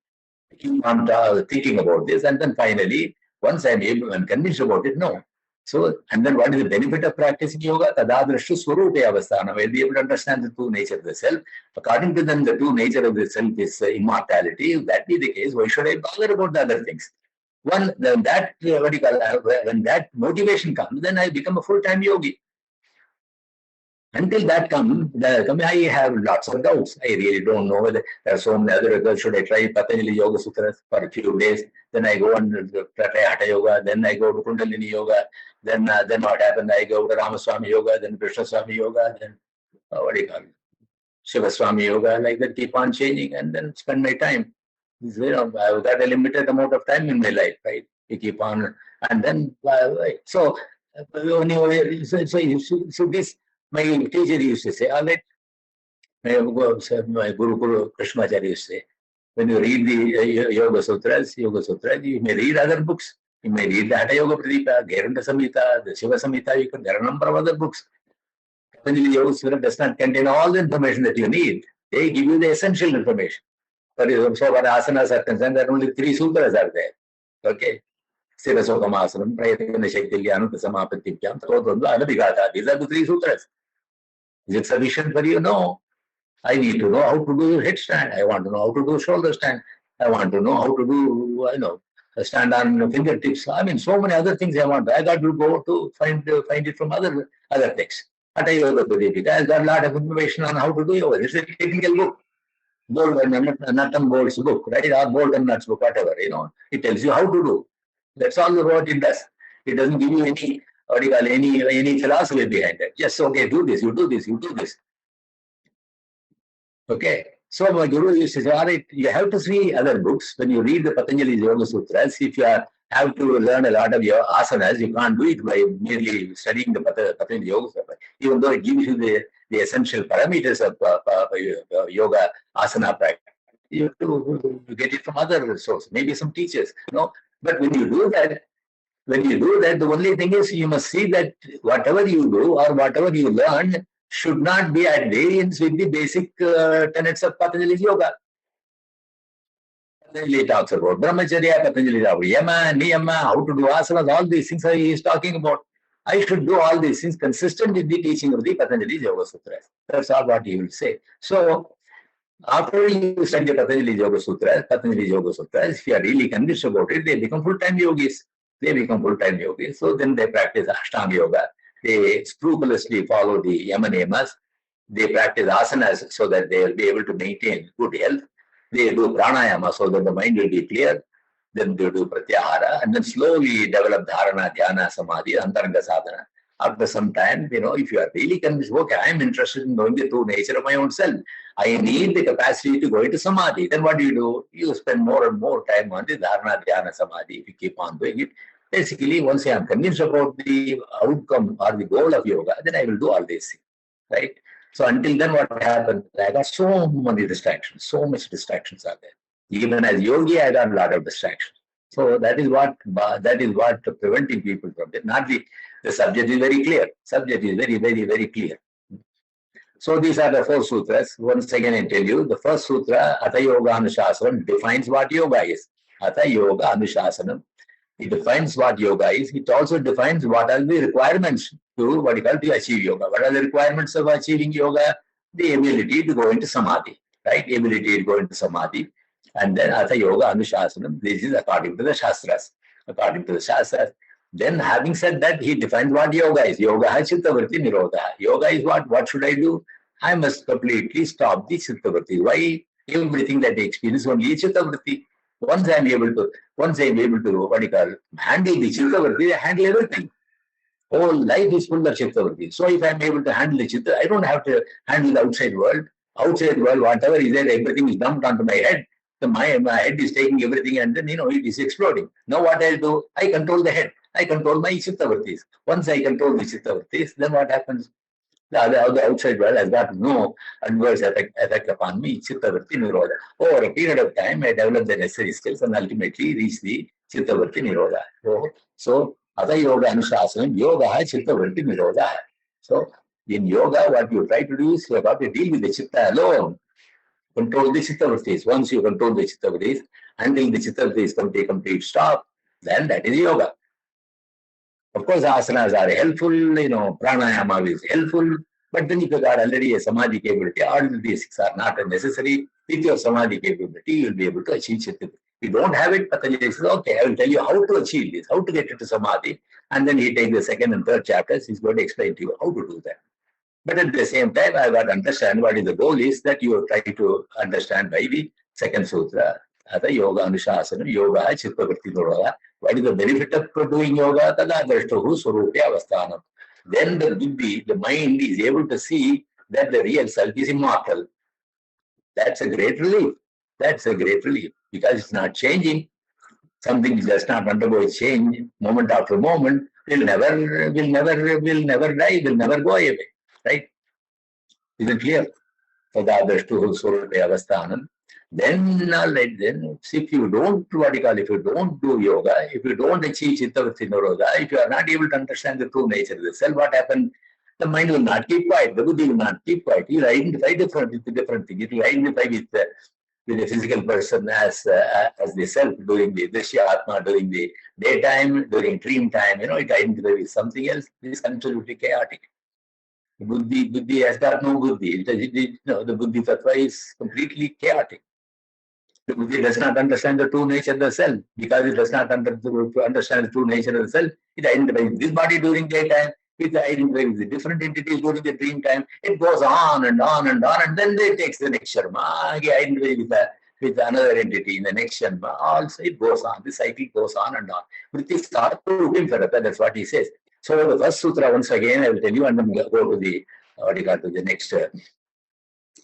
Keep on thinking about this, and then finally, once I'm able and convinced about it, no. So, and then what is the benefit of practicing yoga? Tadadrashtu swarupe avasthana. We'll be able to understand the true nature of the self. According to them, the true nature of the self is immortality. If that be the case, why should I bother about the other things? When that motivation comes, then I become a full-time yogi. Until that comes, I have lots of doubts. I really don't know whether there are so many other results. Should I try Patanjali Yoga Sutras for a few days? Then I go and try Hatha Yoga. Then I go to Kundalini Yoga. Then what happened? I go to Ramaswami Yoga. Then Krishna Swami Yoga. Then Srivasa Yoga. Like that, keep on changing, and then spend my time. I've got a limited amount of time in my life, right? You keep on, and then so this. My teacher used to say, all right, my Guru Krishnacharya used to say, when you read the Yoga Sutras, you may read other books. You may read the Hatha Yoga Pradipika, Gheranda Samhita, the Shiva Samhita, there are a number of other books. Patanjali Yoga Sutra does not contain all the information that you need. They give you the essential information. So for asanas are concerned, there are only 3 sutras are there. Okay. Sirasokamasanam, Prayatana Shaktilyanu, Samapatipyam, Anabhigata. These are the 3 sutras. Is it sufficient for you? No. I need to know how to do headstand. I want to know how to do shoulder stand. I want to know how to do, stand on fingertips. I mean, so many other things I want. I got to go to find it from other texts. Hatha Yoga Pradipika has got a lot of information on how to do yoga. It's a technical book. Bold and nut and bolts book, right? Or bolt and nuts book, whatever, It tells you how to do. That's all what it does. It doesn't give you any philosophy behind it. Just, okay, do this, you do this, you do this. Okay. So my Guru used to say, all right, you have to see other books. When you read the Patanjali's Yoga Sutras, if you have to learn a lot of your asanas, you can't do it by merely studying the Patanjali Yoga Sutras. Even though it gives you the essential parameters of yoga asana practice, you have to get it from other sources, maybe some teachers. But when you do that, the only thing is you must see that whatever you do or whatever you learn should not be at variance with the basic tenets of Patanjali's yoga. Patanjali talks about brahmacharya, Patanjali talks about yama, niyama, how to do asanas, all these things he is talking about. I should do all these things consistent with the teaching of the Patanjali's Yoga Sutras. That's all what he will say. So, after you study the Patanjali's Yoga Sutras, if you are really convinced about it, they become full-time yogis. So then they practice Ashtanga Yoga. They scrupulously follow the yama niyamas. They practice asanas so that they will be able to maintain good health. They do pranayama so that the mind will be clear. Then they do pratyahara and then slowly develop dharana, dhyana, samadhi, antaranga sadhana. After some time, if you are really convinced, okay, I am interested in knowing the true nature of my own self. I need the capacity to go into samadhi. Then what do? You spend more and more time on the dharana, dhyana, samadhi. If you keep on doing it, basically, once I am convinced about the outcome or the goal of yoga, then I will do all these things, right? So until then, what happens? I got so many distractions, so much distractions are there. Even as yogi, I got a lot of distractions. So that is what preventing people from it. Not the subject is very clear. Subject is very, very, very clear. So these are the 4 sutras. Once again, I tell you, the first sutra, Atha Yoga Anushasanam, defines what yoga is. Atha Yoga Anushasanam. It defines what yoga is. It also defines what are the requirements to achieve yoga. What are the requirements of achieving yoga? The ability to go into samadhi, right? Ability to go into samadhi. And then Atha Yoga Anushasanam. This is according to the Shastras. Then having said that, he defines what yoga is. Yoga hai chittavritti nirodha. Yoga is what? What should I do? I must completely stop the chittavritti. Why? Everything that I experience only chittavritti. Once I am able to, handle the chittavritti, I handle everything. Whole life is full of chittavritti. So if I am able to handle the chitta, I don't have to handle the outside world. Outside world, whatever is there, everything is dumped onto my head. So my head is taking everything and then, it is exploding. Now what I'll do? I control the head. I control my chittavrittis. Once I control the chittavrittis, then what happens? The outside world has got no adverse effect upon me. Chittavritti nirodha. Over a period of time, I develop the necessary skills and ultimately reach the chittavritti nirodha. So Atha Yoga Anushasanam, yoga hai chittavritti nirodha. So in yoga, what you try to do is you have got to deal with the chitta alone. Control the chittavrittis. Once you control the chittavrittis, until the chittavrittis come to a complete stop, then that is yoga. Of course, asanas are helpful, pranayama is helpful, but then if you got already a samadhi capability, all these are not necessary. With your samadhi capability, you will be able to achieve chittavritti. If you don't have it, Patanjali says, okay, I will tell you how to achieve this, how to get into samadhi, and then he takes the 2nd and 3rd chapters, he's going to explain to you how to do that. But at the same time, I got to understand what is the goal is that you try to understand by the 2nd sutra, Atha Yoga Anushasanam, yoga chittavritti nirodha. What is the benefit of doing yoga? Tada drashtahu swarupya avasthanam. Then the buddhi, the mind is able to see that the real self is immortal. That's a great relief. Because it's not changing. Something does not undergo change moment after moment. Will never die, will never go away. Right? Is it clear? Tada drashtahu swarupya avasthanam. Then, if you don't do yoga, if you don't achieve chittavritti nirodha, if you are not able to understand the true nature of the self, what happens? The mind will not keep quiet, the buddhi will not keep quiet. You will identify different things. It will identify with the physical person as the self during the drishya atma, during the daytime, during dream time. It identifies with something else. It is absolutely chaotic. The buddhi has got no buddhi. The buddhi tattva is completely chaotic. The buddhi does not understand the true nature of the self. Because it does not understand the true nature of the self, it identifies with this body during daytime, it identifies with the different entities during the dream time. It goes on and on and on, and then it takes the next sharma. It identifies with another entity in the next sharma. Also, it goes on. The cycle goes on and on. That's what he says. So the first sutra, once again, I will tell you, and then go to the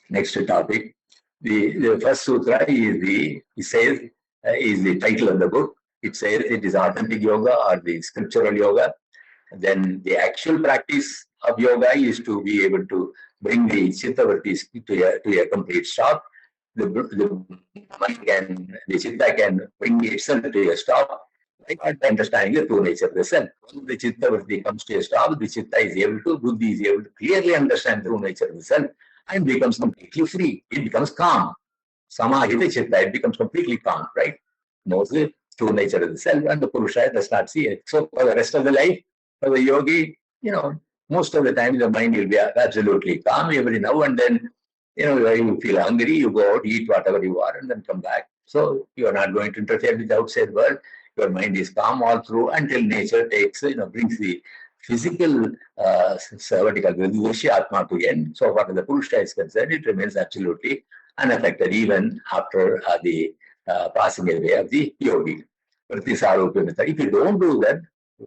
next topic. The first sutra is the title of the book. It says it is authentic yoga or the scriptural yoga. Then the actual practice of yoga is to be able to bring the chittavartis to a complete stop. The chitta can bring itself to a stop by understanding the true nature of the self. When the chittavarti comes to a stop, the chitta is able to, buddhi is able to clearly understand the true nature of the self and becomes completely free. It becomes calm. Samahita chitta, it becomes completely calm, right? Knows the true nature of the self, and the Purusha does not see it. So for the rest of the life, for the yogi, most of the time the mind will be absolutely calm. Every now and then, you feel hungry, you go out, eat whatever you want, and then come back. So you are not going to interfere with the outside world. Your mind is calm all through until nature brings the physical, vertical, the Atma to end. So far as the Purusha is concerned, it remains absolutely unaffected even after the passing away of the yogi. If you don't do that,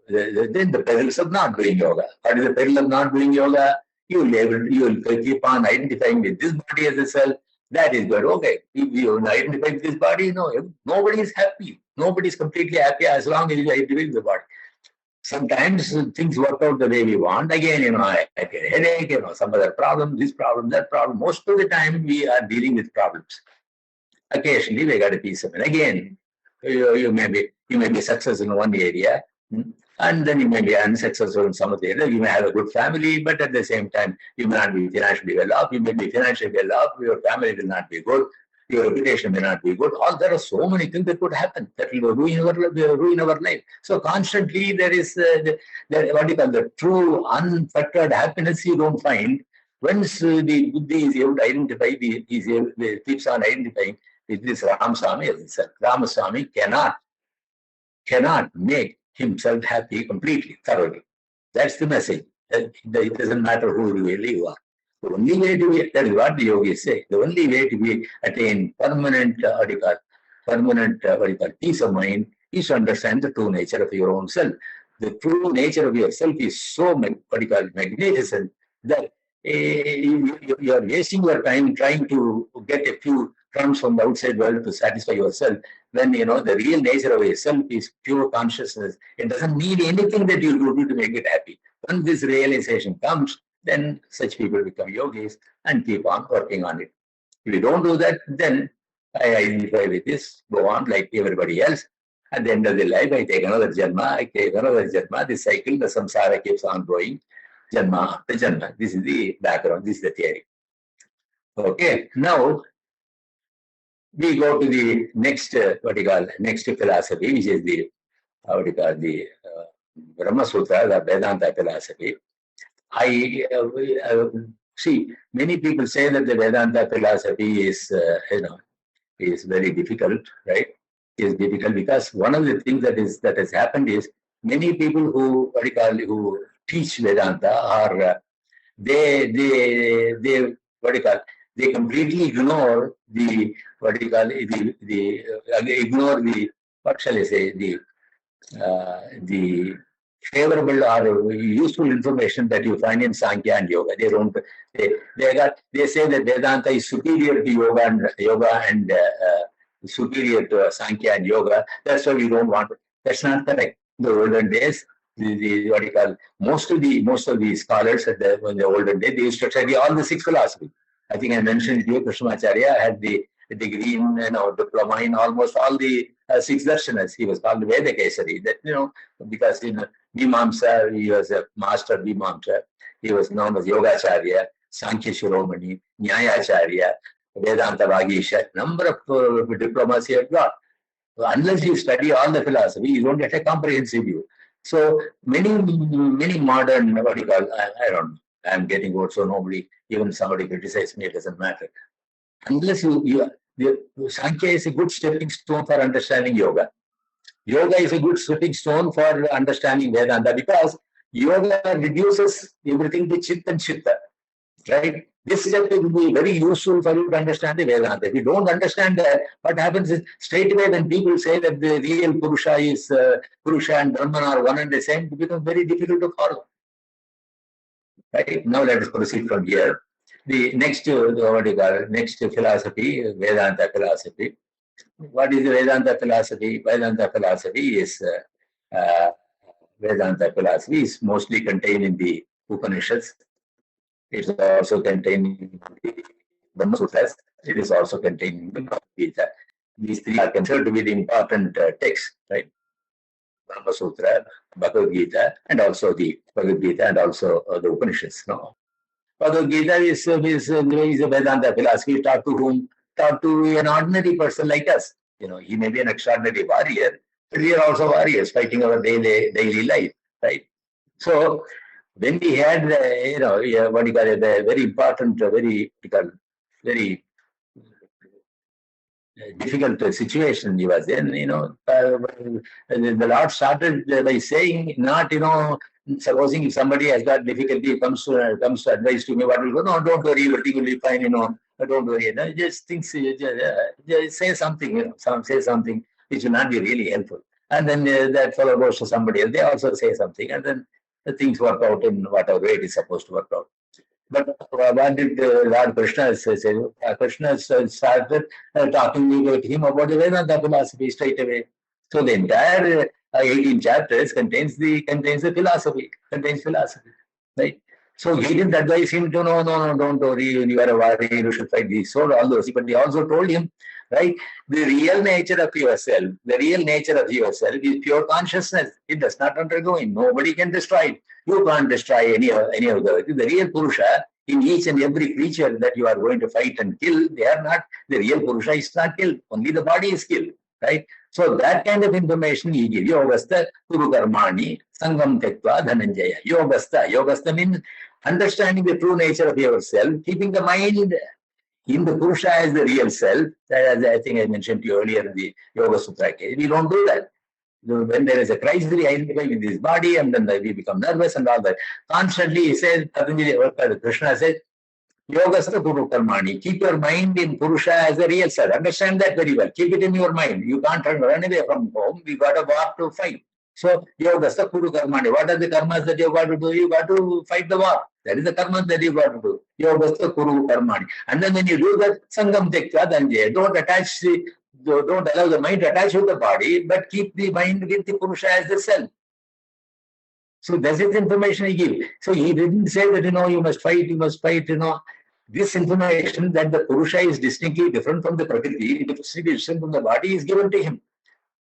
then the perils of not doing yoga. What is the peril of not doing yoga? You will keep on identifying with this body as a self. That is good. Okay. If you identify with this body, nobody is happy. Nobody is completely happy as long as you identify with the body. Sometimes things work out the way we want. Again, I get a headache, some other problem, this problem, that problem. Most of the time we are dealing with problems. Occasionally we got a piece of it. Again, you may be successful in one area, and then you may be unsuccessful in some of the others. You may have a good family, but at the same time, you may not be financially well off. You may be financially well off. Your family will not be good. Your reputation may not be good. There are so many things that could happen that will ruin our life. So constantly there is what you call the true unfettered happiness you don't find. Once the buddhi is able to identify, keeps on identifying with this Ramaswami as himself. Ramaswami cannot make himself happy completely, thoroughly. That's the message. It doesn't matter who really you are. The only way to be, that is what the yogis say, the only way to attain permanent peace of mind is to understand the true nature of your own self. The true nature of yourself is so magnificent that you are wasting your time trying to get a few crumbs from the outside world to satisfy yourself, when the real nature of yourself is pure consciousness. It doesn't need anything that you do to make it happy. When this realization comes, then such people become yogis and keep on working on it. If you don't do that, then I identify with this, go on like everybody else. At the end of the life, I take another janma, this cycle, the samsara keeps on going, janma after janma. This is the background, this is the theory. Okay, now we go to the next, next philosophy, which is the, Brahma Sūtras, the Vedanta philosophy. See, many people say that the Vedanta philosophy is, is very difficult, right? Is difficult because one of the things that has happened is many people who teach Vedanta are they completely ignore the favorable or useful information that you find in Sankhya and Yoga. They say that Vedanta is superior to yoga and superior to Sankhya and Yoga. That's why we don't want it. That's not correct. In the olden days, most of the scholars in the olden days, they used to study all the 6 philosophies. I think I mentioned to you, Krishnamacharya had the degree in, diploma in almost all the 6 darshanas. He was called Vedakesari. That, because in Mimamsa, he was a master Mimamsa. He was known as Yogacharya, Sankhya Shiromani, Nyayacharya, Vedanta Vagisha. Number of diplomas he had got. So unless you study all the philosophy, you don't get a comprehensive view. So many modern, I don't know, I'm getting old, so nobody, even somebody criticizes me, it doesn't matter. Unless Sankhya is a good stepping stone for understanding yoga. Yoga is a good stepping stone for understanding Vedanta, because yoga reduces everything to Chitta and Chitta, right? This step will be very useful for you to understand the Vedanta. If you don't understand that, what happens is straight away when people say that the real Purusha is Purusha and Brahman are one and the same, it becomes very difficult to follow. Right? Now let us proceed from here. the next, what do you call it, next philosophy, Vedanta philosophy. What is the Vedanta philosophy? Vedanta philosophy is mostly contained in the Upanishads. It's also contained in the Brahma Sūtras. It is also contained in the Bhagavad Gita. These three are considered to be the important texts, right? Brahma Sutra, Bhagavad Gita, and also the Bhagavad Gita, and also the Upanishads. No? Bhagavad Gita is a Vedanta philosophy. Taught to whom? Taught to an ordinary person like us. He may be an extraordinary warrior, but we are also warriors fighting our daily life, right? So when we had, what do you call it, a very important, very difficult situation he was in, the Lord started by saying, not, supposing if somebody has got difficulty, comes to advise to me, what will go? No, don't worry, everything will be fine, don't worry. Just think, just say something, say something which will not be really helpful. And then that fellow goes to somebody else, they also say something, and then the things work out in whatever way it is supposed to work out. But what did Lord Krishna say? Krishna started talking to him about the Vedanta philosophy straight away. So the entire 18 chapters contains philosophy, right? So he didn't advise him to, no, don't worry, you are a warrior, you should fight these. So all those, but he also told him, right, the real nature of yourself is pure consciousness. It does not undergo it. Nobody can destroy it. You can't destroy any of the real Purusha in each and every creature that you are going to fight and kill. They are not, the real Purusha is not killed. Only the body is killed, right? So that kind of information he gives. Yogastha kuru karmani sangam tektva dhananjaya. Yogastha means understanding the true nature of yourself, keeping the mind in the Purusha as the real self. As I think I mentioned to you earlier in the Yoga Sutra case. We don't do that. When there is a crisis, we identify with this body, and then we become nervous and all that. Constantly, he says, Patañjali, Krishna says, Yogastha Guru Karmani. Keep your mind in Purusha as a real self. Understand that very well. Keep it in your mind. You can't run away from home. We got a war to fight. So, Yogastha Guru Karmani. What are the karmas that you got to do? You got to fight the war. That is the karma that you got to do. Yogastha Guru Karmani. And then when you do that, Sangam Tektva Dhanjaya. Don't allow the mind to attach with the body, but keep the mind with the Purusha as the self. So that's the information he gave. So he didn't say that, you must fight, This information that the Purusha is distinctly different from the Prakriti, distinctly different from the body is given to him.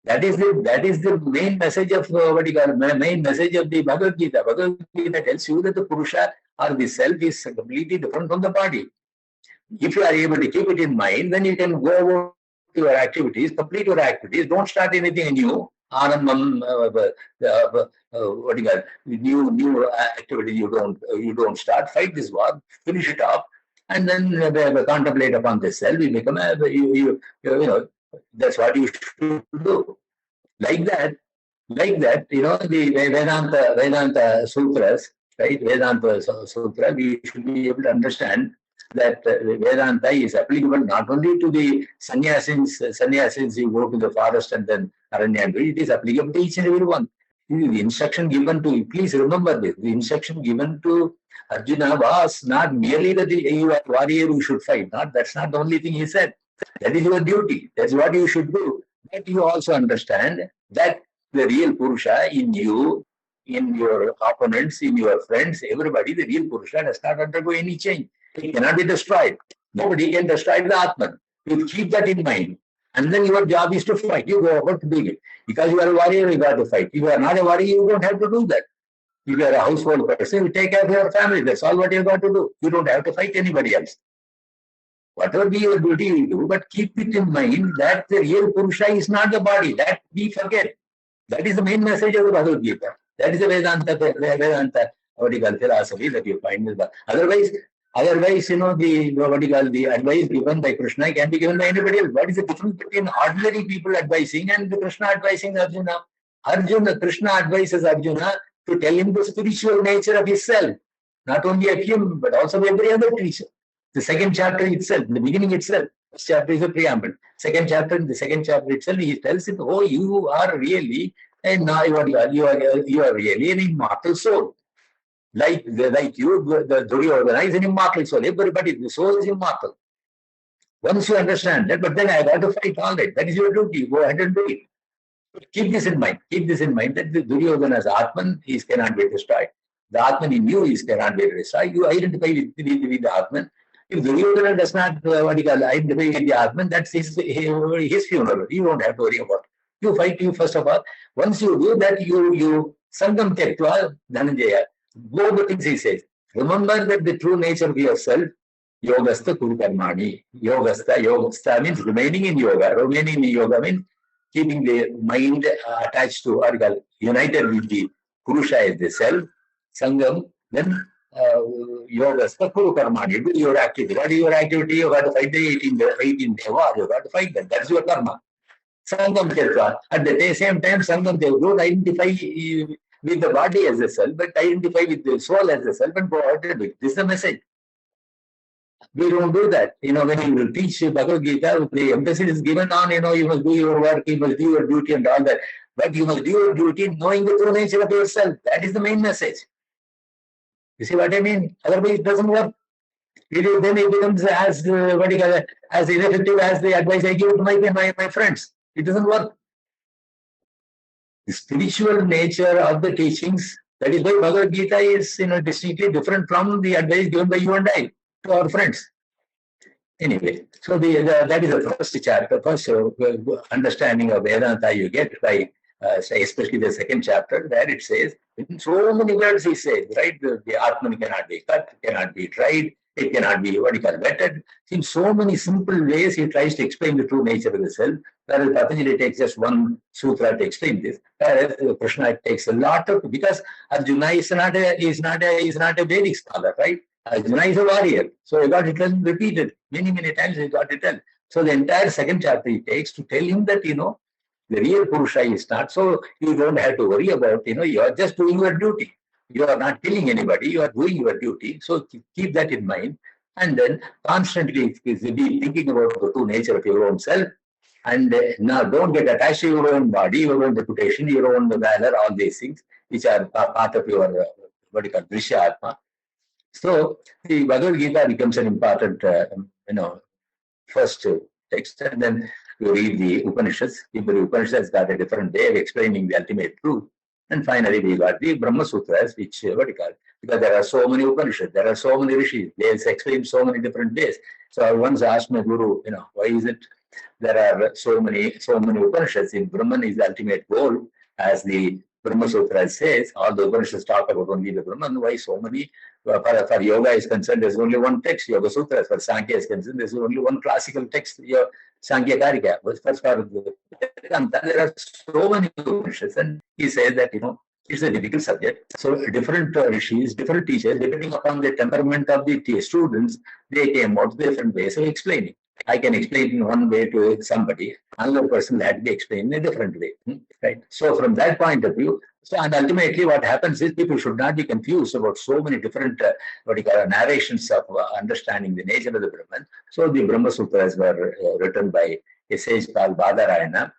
That is the main message of main message of the Bhagavad Gita. Bhagavad Gita tells you that the Purusha or the self is completely different from the body. If you are able to keep it in mind, then you can go over your activities, complete your activities, don't start anything new. Anandam, new activity you don't start. Fight this war, finish it up, and then contemplate upon this self. You become that's what you should do. Like that, the Vedanta Sutras, right? Vedanta Sutra, we should be able to understand that Vedanta is applicable not only to the sannyasins who go to the forest and then Aranya, it is applicable to each and every one. The instruction given to, please remember this, the instruction given to Arjuna was not merely that you are a warrior who should fight. That's not the only thing he said. That is your duty. That's what you should do. But you also understand that the real Purusha in you, in your opponents, in your friends, everybody, the real Purusha does not undergo any change. It cannot be destroyed. Nobody can destroy the Atman. You keep that in mind. And then your job is to fight. You go about to do it. Because you are a warrior, you got to fight. If you are not a warrior, you don't have to do that. If you are a household person, you take care of your family. That's all what you got to do. You don't have to fight anybody else. Whatever be your duty, you do, but keep it in mind that the real Purusha is not the body. That we forget. That is the main message of the Bhagavad Gita. That is the Vedanta philosophy that you find. Otherwise, the advice given by Krishna can be given by anybody else. What is the difference between ordinary people advising and Krishna advising Arjuna? Krishna advises Arjuna to tell him the spiritual nature of himself, not only of him, but also of every other creature. The second chapter itself, the beginning itself, first chapter is a preamble. Second chapter, in the second chapter itself, he tells it, oh, you are really, and now you are really an immortal soul. Like you, the Duryodhana is an immortal soul. Everybody, the soul is immortal. Once you understand that, but then I got to fight all right. That is your duty. Go ahead and do it. Keep this in mind. Keep this in mind that the Duryodhana's Atman is cannot be destroyed. The Atman in you is cannot be destroyed. You identify with the Atman. If Duryodhana does not identify with the Atman, that's his funeral. You don't have to worry about it. You fight you first of all. Once you do that, you Sangam Tektva Dhananjaya. Both the things he says. Remember that the true nature of yourself, Yogastha Kuru Karmani. Yogastha means remaining in yoga. Remaining in yoga means keeping the mind attached to or united with the Purusha as the self, Sangam, then Yogastha Kuru Karmani. Do your activity. What is your activity? You got to fight the 18 war. You got to fight that. That's your karma. Sangam Tetra. At the same time, Sangam Tetra. Don't identify with the body as a self, but identify with the soul as a self and go out and do it. This is the message. We don't do that. When you will teach Bhagavad Gita, the emphasis is given on, you must do your work, you must do your duty and all that. But you must do your duty knowing the true nature of yourself. That is the main message. You see what I mean? Otherwise, it doesn't work. Then it becomes as ineffective as the advice I give to my friends. It doesn't work. The spiritual nature of the teachings, that is why Bhagavad Gita is distinctly different from the advice given by you and I to our friends. Anyway, so that is the first chapter, first understanding of Vedanta you get by, especially the second chapter, where it says, in so many words he says, right, the Atman cannot be cut, cannot be tried, it cannot be vetted. In so many simple ways, he tries to explain the true nature of the self. Whereas Patañjali takes just one sutra to explain this. Whereas Krishna takes a lot of, because Arjuna is not a Vedic scholar, right? Arjuna is a warrior. So he got it repeated many, many times. He got it done. So the entire second chapter he takes to tell him that, the real Purusha is not. So you don't have to worry about, you are just doing your duty. You are not killing anybody. You are doing your duty. So keep that in mind. And then constantly be thinking about the true nature of your own self. And now don't get attached to your own body, your own reputation, your own valor, all these things, which are part of your, Drishya Atma. So the Bhagavad Gita becomes an important, first text. And then you read the Upanishads. The Upanishads got a different way of explaining the ultimate truth. And finally, we got the Brahma Sūtras, which, because there are so many Upanishads, there are so many Rishis, they explain so many different ways. So I once asked my Guru, why is it there are so many Upanishads? In Brahman is the ultimate goal, as the Brahma Sūtras says. All the Upanishads talk about only the Brahman. Why so many? For yoga is concerned, there's only one text, Yoga Sutras. For Sankhya is concerned, there's only one classical text, Sankhya Karika. First, there are so many Upanishads, and he says that, it's a difficult subject. So different rishis, different teachers, depending upon the temperament of the students, they came out with different ways of explaining. I can explain in one way to somebody, another person had to be explained in a different way. Right? So from that point of view, and ultimately what happens is people should not be confused about so many different narrations of understanding the nature of the Brahman. So the Brahma Sutras were written by a sage called Badarayana.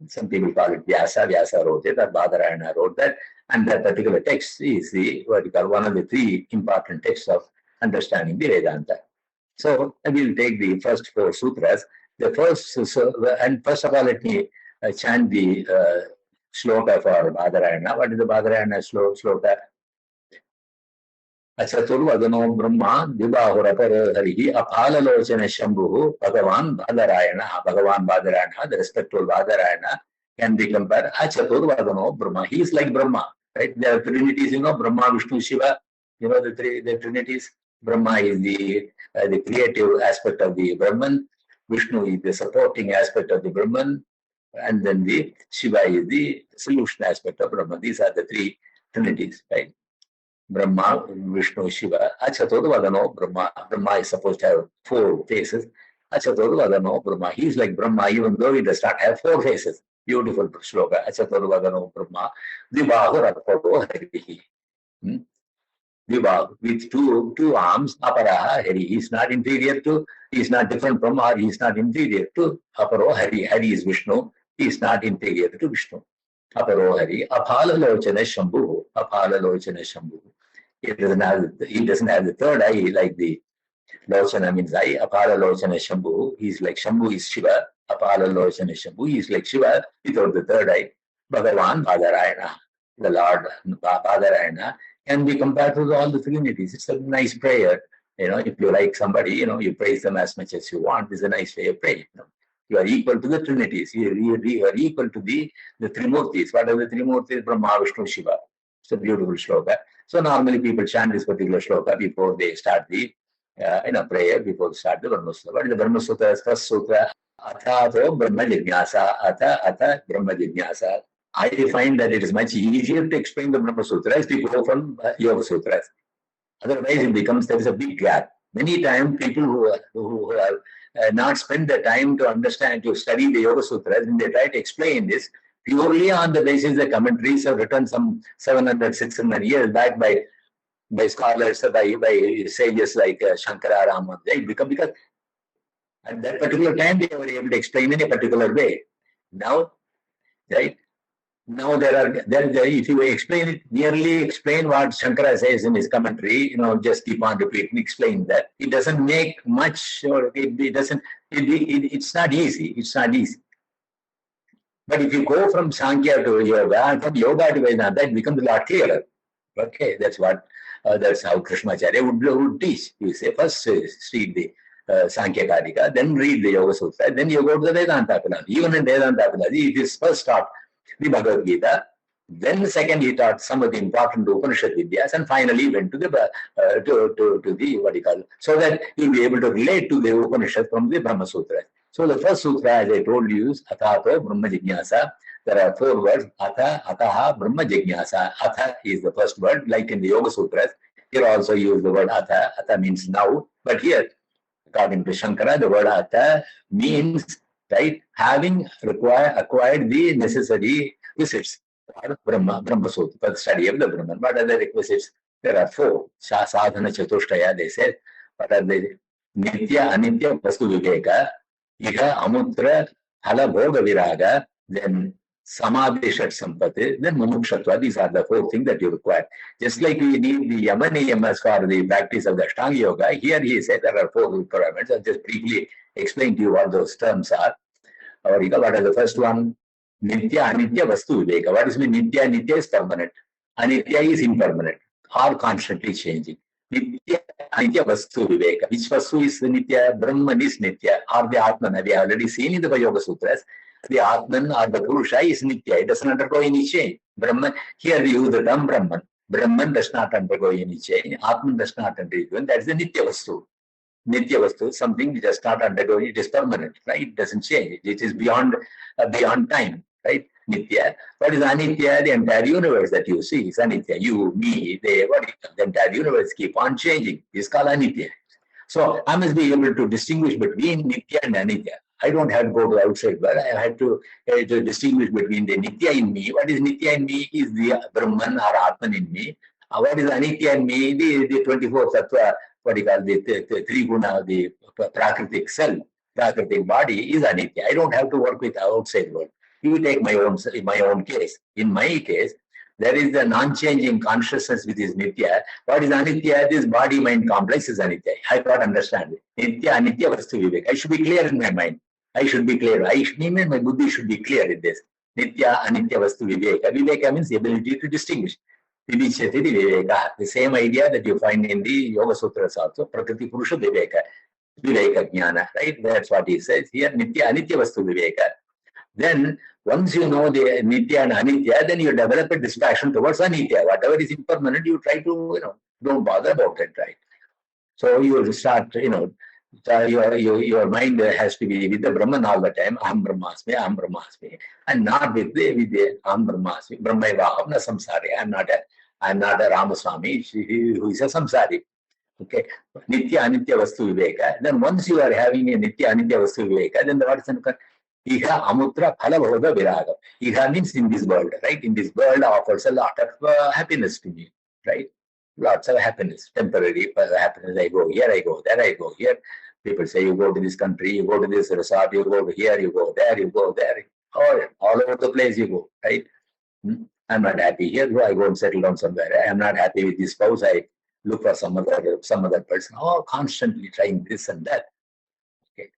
Some people call it Vyasa. Vyasa wrote it, or Badarayana wrote that. And that particular text is one of the three important texts of understanding the Vedanta. So we'll take the first four sutras. And first of all, let me chant the shloka for Badarayana. What is the Badarayana shloka? Achaturvadano Brahma Dibahuraparo Harihi Apalalochana Shambhu Bhagavan Badarayana, the respectful Badarayana can be compared. Achaturvadano Brahma. He is like Brahma. Right? There are trinities, Brahma, Vishnu, Shiva. The trinities. Brahma is the creative aspect of the Brahman. Vishnu is the supporting aspect of the Brahman. And then the Shiva is the solution aspect of Brahman. These are the three trinities, right? Brahma, Vishnu, Shiva. Achaturvadano Brahma. Brahma is supposed to have four faces. Achaturvadano Brahma. He is like Brahma, even though he does not have four faces. Beautiful shloka. Achaturvadano Brahma. Vibahuraparo Harihi. Vibhav, with two arms, Aparaha Hari. He is not inferior to, he is not different from, or he is not inferior to Aparo Hari. Hari is Vishnu. He is not inferior to Vishnu. Aparo Hari. Apalalochana Shambhu. Apalalochana Shambhu. He doesn't have the third eye like the Lochana means eye. Apala Lochana Shambhu. He's like Shambhu is Shiva. Apala Lochana Shambhu. He's like Shiva without the third eye. Bhagavan Badarayana. The Lord Badarayana can be compared to all the trinities. It's a nice prayer. If you like somebody, you praise them as much as you want. It's a nice way of praying. You are equal to the trinities. You are equal to the Trimurtis. What are the Trimurtis? Brahma, Vishnu, Shiva. It's a beautiful shloka. So normally people chant this particular shloka before they start the prayer, before they start the Brahma Sūtra. What is the Brahma Sūtra? First Sutra. Atha Brahma Jignasa. Atha Brahma Jignasa. I find that it is much easier to explain the Brahma Sutras if you go from Yoga Sutras. Otherwise, there is a big gap. Many times, people who have not spent the time to understand, to study the Yoga Sutras, when they try to explain this, purely on the basis the commentaries are written some 700, 600 years back by scholars, by sages like Shankara, Raman, because at that particular time, they were able to explain in a particular way. Now, right? Now if you nearly explain what Shankara says in his commentary, just keep on repeating, explain that. It doesn't make much, or it's not easy. It's not easy. But if you go from Sankhya to Yoga, and from Yoga to Vedanta, it becomes a lot clearer. Okay, that's how Krishnacharya would teach. You say, first read the Sankhya Karika, then read the Yoga Sutra, then you go to the Vedanta Pilani. Even in Vedanta Pilani, it is first taught the Bhagavad Gita, then second he taught some of the important Upanishad Vidyas, and finally went to the so that you'll be able to relate to the Upanishad from the Brahma Sūtras. So the first sutra, as I told you, is Athato Brahma Jignasa. There are 4 words, Atha, Ataha, Brahma Jignasa. Atha is the first word, like in the Yoga Sutras. Here also use the word Atha. Atha means now, but here, according to Shankara, the word Atha means, right, having acquired the necessary requisites for Brahma Sūtra, for the study of the Brahman. What are the requisites? There are 4. Sadhana Chatushtaya, they said. What are the Nitya, Anitya, Vastu Viveka, Iha, Amutra, Hala, Bhoga Viraga, then Samadhi Shat Sampati, then Mumukshatva. These are the 4 things that you require. Just like we need the Yamaniyam as for the practice of the Ashtanga Yoga, here he said there are 4 requirements. I'll just briefly explain to you what those terms are. What is the first one? Nitya, Anitya, Vastu Viveka. What is mean? Nitya, Nitya is permanent. Anitya is impermanent or constantly changing. Nitya, Anitya, Vastu Viveka. Which Vastu is Nitya? Brahman is Nitya, or the Atman. We have already seen in the Yoga Sutras. The Atman or the Purusha is Nitya. It doesn't undergo any change. Brahman, here we use the term Brahman. Brahman does not undergo any change. Atman does not undergo any. That is the Nitya Vastu. Nitya Vastu, something which does not undergo, it is permanent, right? It doesn't change. It is beyond time, right? Nitya. What is Anitya? The entire universe that you see is Anitya. You, me, they, the entire universe keep on changing. It's called Anitya. So I must be able to distinguish between Nitya and Anitya. I don't have to go to outside, but I have to distinguish between the Nitya in me. What is Nitya in me is the Brahman or Atman in me. What is Anitya in me? The 24 Tattva, what you call the three guna, the prakritic self, prakritic body is Anitya. I don't have to work with outside world. You take my own case. In my case, there is the non-changing consciousness which is Nitya. What is Anitya? This body-mind complex is Anitya. I can't understand it. Nitya, Anitya, Vastu Vivek. I should be clear in my mind. I should be clear. My buddhi should be clear in this. Nitya, Anitya, Vastu Viveka. Viveka means the ability to distinguish. Vivichyati Viveka. The same idea that you find in the Yoga Sutras also. Prakriti Purusha Viveka. Viveka Jnana. Right? That's what he says here. Nitya, Anitya, Vastu Viveka. Then, once you know the Nitya and Anitya, then you develop a distraction towards Anitya. Whatever is impermanent, you try to, don't bother about it, right? So you start, your mind has to be with the Brahman all the time. Aham Brahmasmi, and not with the Aham Brahmasmi. Brahmaiva Aham na samsari. I'm not a Ramaswami who is a samsari. Okay. Nitya Anitya Vastu Viveka. Then once you are having a Nitya Anitya Vastu Viveka, then the what is Iha Amutra Phala Bhoga Viraga. Iha means in this world, right? In this world offers a lot of happiness to me, right? Lots of happiness, temporary happiness. I go here, I go there, I go here. People say you go to this country, you go to this resort, you go to here, you go there, you go there. All over the place you go, right? I'm not happy here, so I go and settle down somewhere. I'm not happy with this spouse, I look for some other person. Oh, constantly trying this and that. Okay.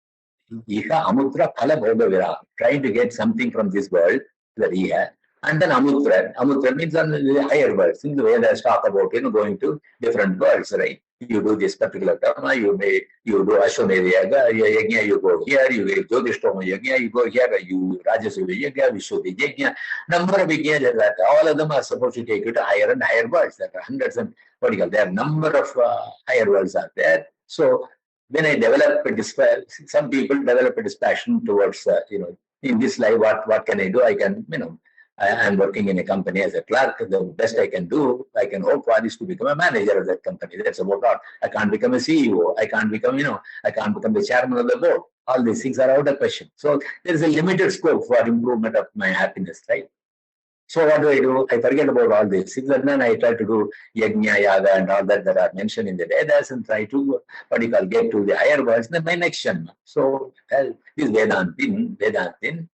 Iha amutra phala bhoga viraga. Trying to get something from this world, the Iha. And then amutra. Amutra means on the higher worlds. In the Vedas talk about, going to different worlds, right? You do this particular karma, you do Ashwamedha Yajna, you go here, you do Jyotishthoma Yajna, you go here, you Rajasuya Yajna, Vishuddhi Yajna, number of yajnas, all of them are supposed to take you to higher and higher worlds. There are hundreds and there are number of higher worlds are there. So when I develop some people develop a dispassion towards, in this life, what can I do? I can, I'm working in a company as a clerk. The best I can do, I can hope for is to become a manager of that company. That's about all. I can't become a CEO. I can't become, I can't become the chairman of the board. All these things are out of question. So there is a limited scope for improvement of my happiness, right? So what do? I forget about all these things, and then I try to do yajna, yaga, and all that are mentioned in the Vedas, and try to get to the higher worlds. Then my next janma. So this Vedantin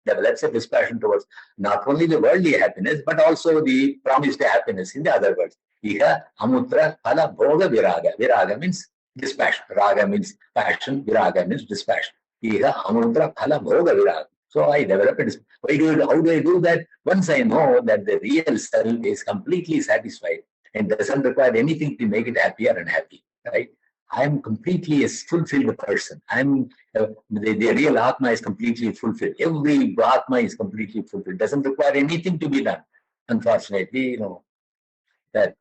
develops a dispassion towards not only the worldly happiness, but also the promised happiness in the other worlds. Iha amutra phala bhoga viraga. Viraga means dispassion. Raga means passion. Viraga means dispassion. Iha amutra phala bhoga viraga. So I develop it. How do I do that? Once I know that the real self is completely satisfied and doesn't require anything to make it happy or unhappy, right? I'm completely a fulfilled person. The real Atma is completely fulfilled. Every Atma is completely fulfilled. Doesn't require anything to be done. Unfortunately, that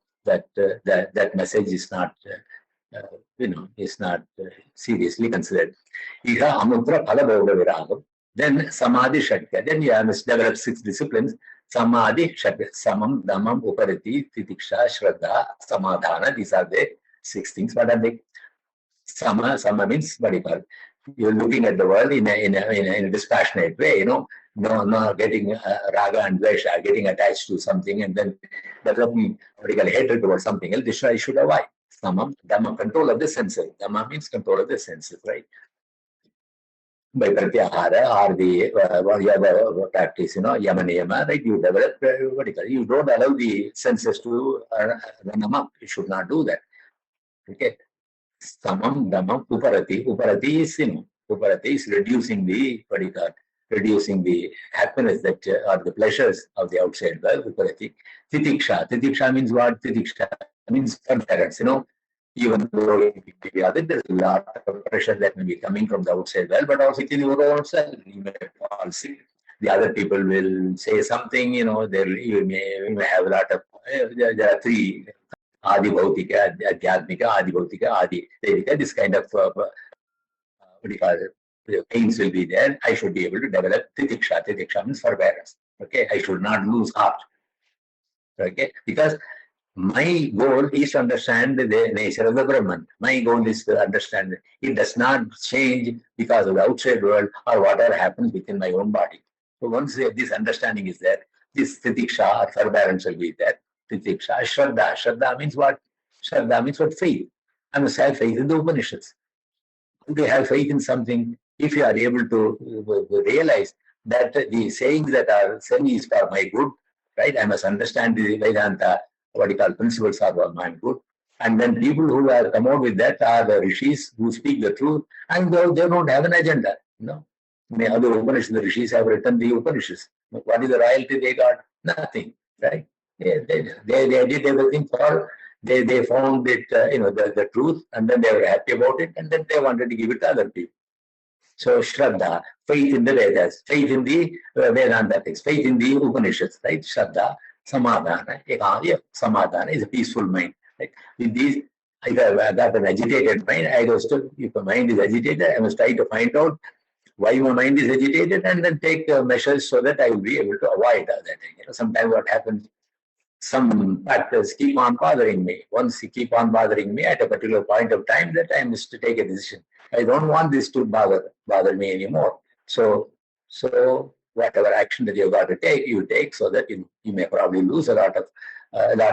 message is not, is not seriously considered. Iha amutra phala bhoga viragam. Then Samadhi Shatka. Then you must develop 6 disciplines. Samadhi Shatka. Samam, Dhammam, Uparati, Titiksha, Shraddha, Samadhana. These are the 6 things. What are they? Sama means what you call. You're looking at the world in a dispassionate way, no getting raga and dvesha, getting attached to something and then developing hatred towards something else. This I should avoid. Samam, Dhamma, control of the senses. Dhamma means control of the senses, right? By pratyahara or the practice, yama niyama, right? You develop, you don't allow the senses to run amok. You should not do that. Okay. Samam, Dhammam, Uparati. Uparati is, Uparati is reducing the, reducing the happiness that, or the pleasures of the outside world. Uparati. Titiksha. Titiksha means what? Titiksha means forbearance, even though there's a lot of pressure that may be coming from the outside world, but also in your own self. You may fall sick. The other people will say something, you may have a lot of, there are 3, Adi Bhautika, Adhyatmika, Adi Bhautika, Adi Devika, this kind of, pains will be there. I should be able to develop Titiksha. Titiksha means forbearance. Okay, I should not lose heart. Okay, because my goal is to understand the nature of the Brahman. My goal is to understand it does not change because of the outside world or whatever happens within my own body. So once this understanding is there, this titiksha or forbearance will be there. Titiksha, Shraddha. Shraddha means what? Shraddha means what? Faith. I must have faith in the Upanishads. How do you have faith in something? If you are able to realize that the sayings that are saying is for my good, right? I must understand the Vedanta, principles are for my good. And then people who have come out with that are the rishis who speak the truth, and they don't have an agenda. The other Upanishads, the rishis have written the Upanishads. What is the royalty they got? Nothing, right? They did everything for. They found it, the truth, and then they were happy about it, and then they wanted to give it to other people. So Shraddha, faith in the Vedas, faith in the Vedanta text, faith in the Upanishads, right? Shraddha, Samadhana, Samadhana is a peaceful mind. Right? With these, if I got an agitated mind, if the mind is agitated, I must try to find out why my mind is agitated and then take measures so that I will be able to avoid that. Sometimes what happens, some factors keep on bothering me. Once they keep on bothering me at a particular point of time, that I must take a decision. I don't want this to bother me anymore. So whatever action that you've got to take, you take, so that you may probably lose a lot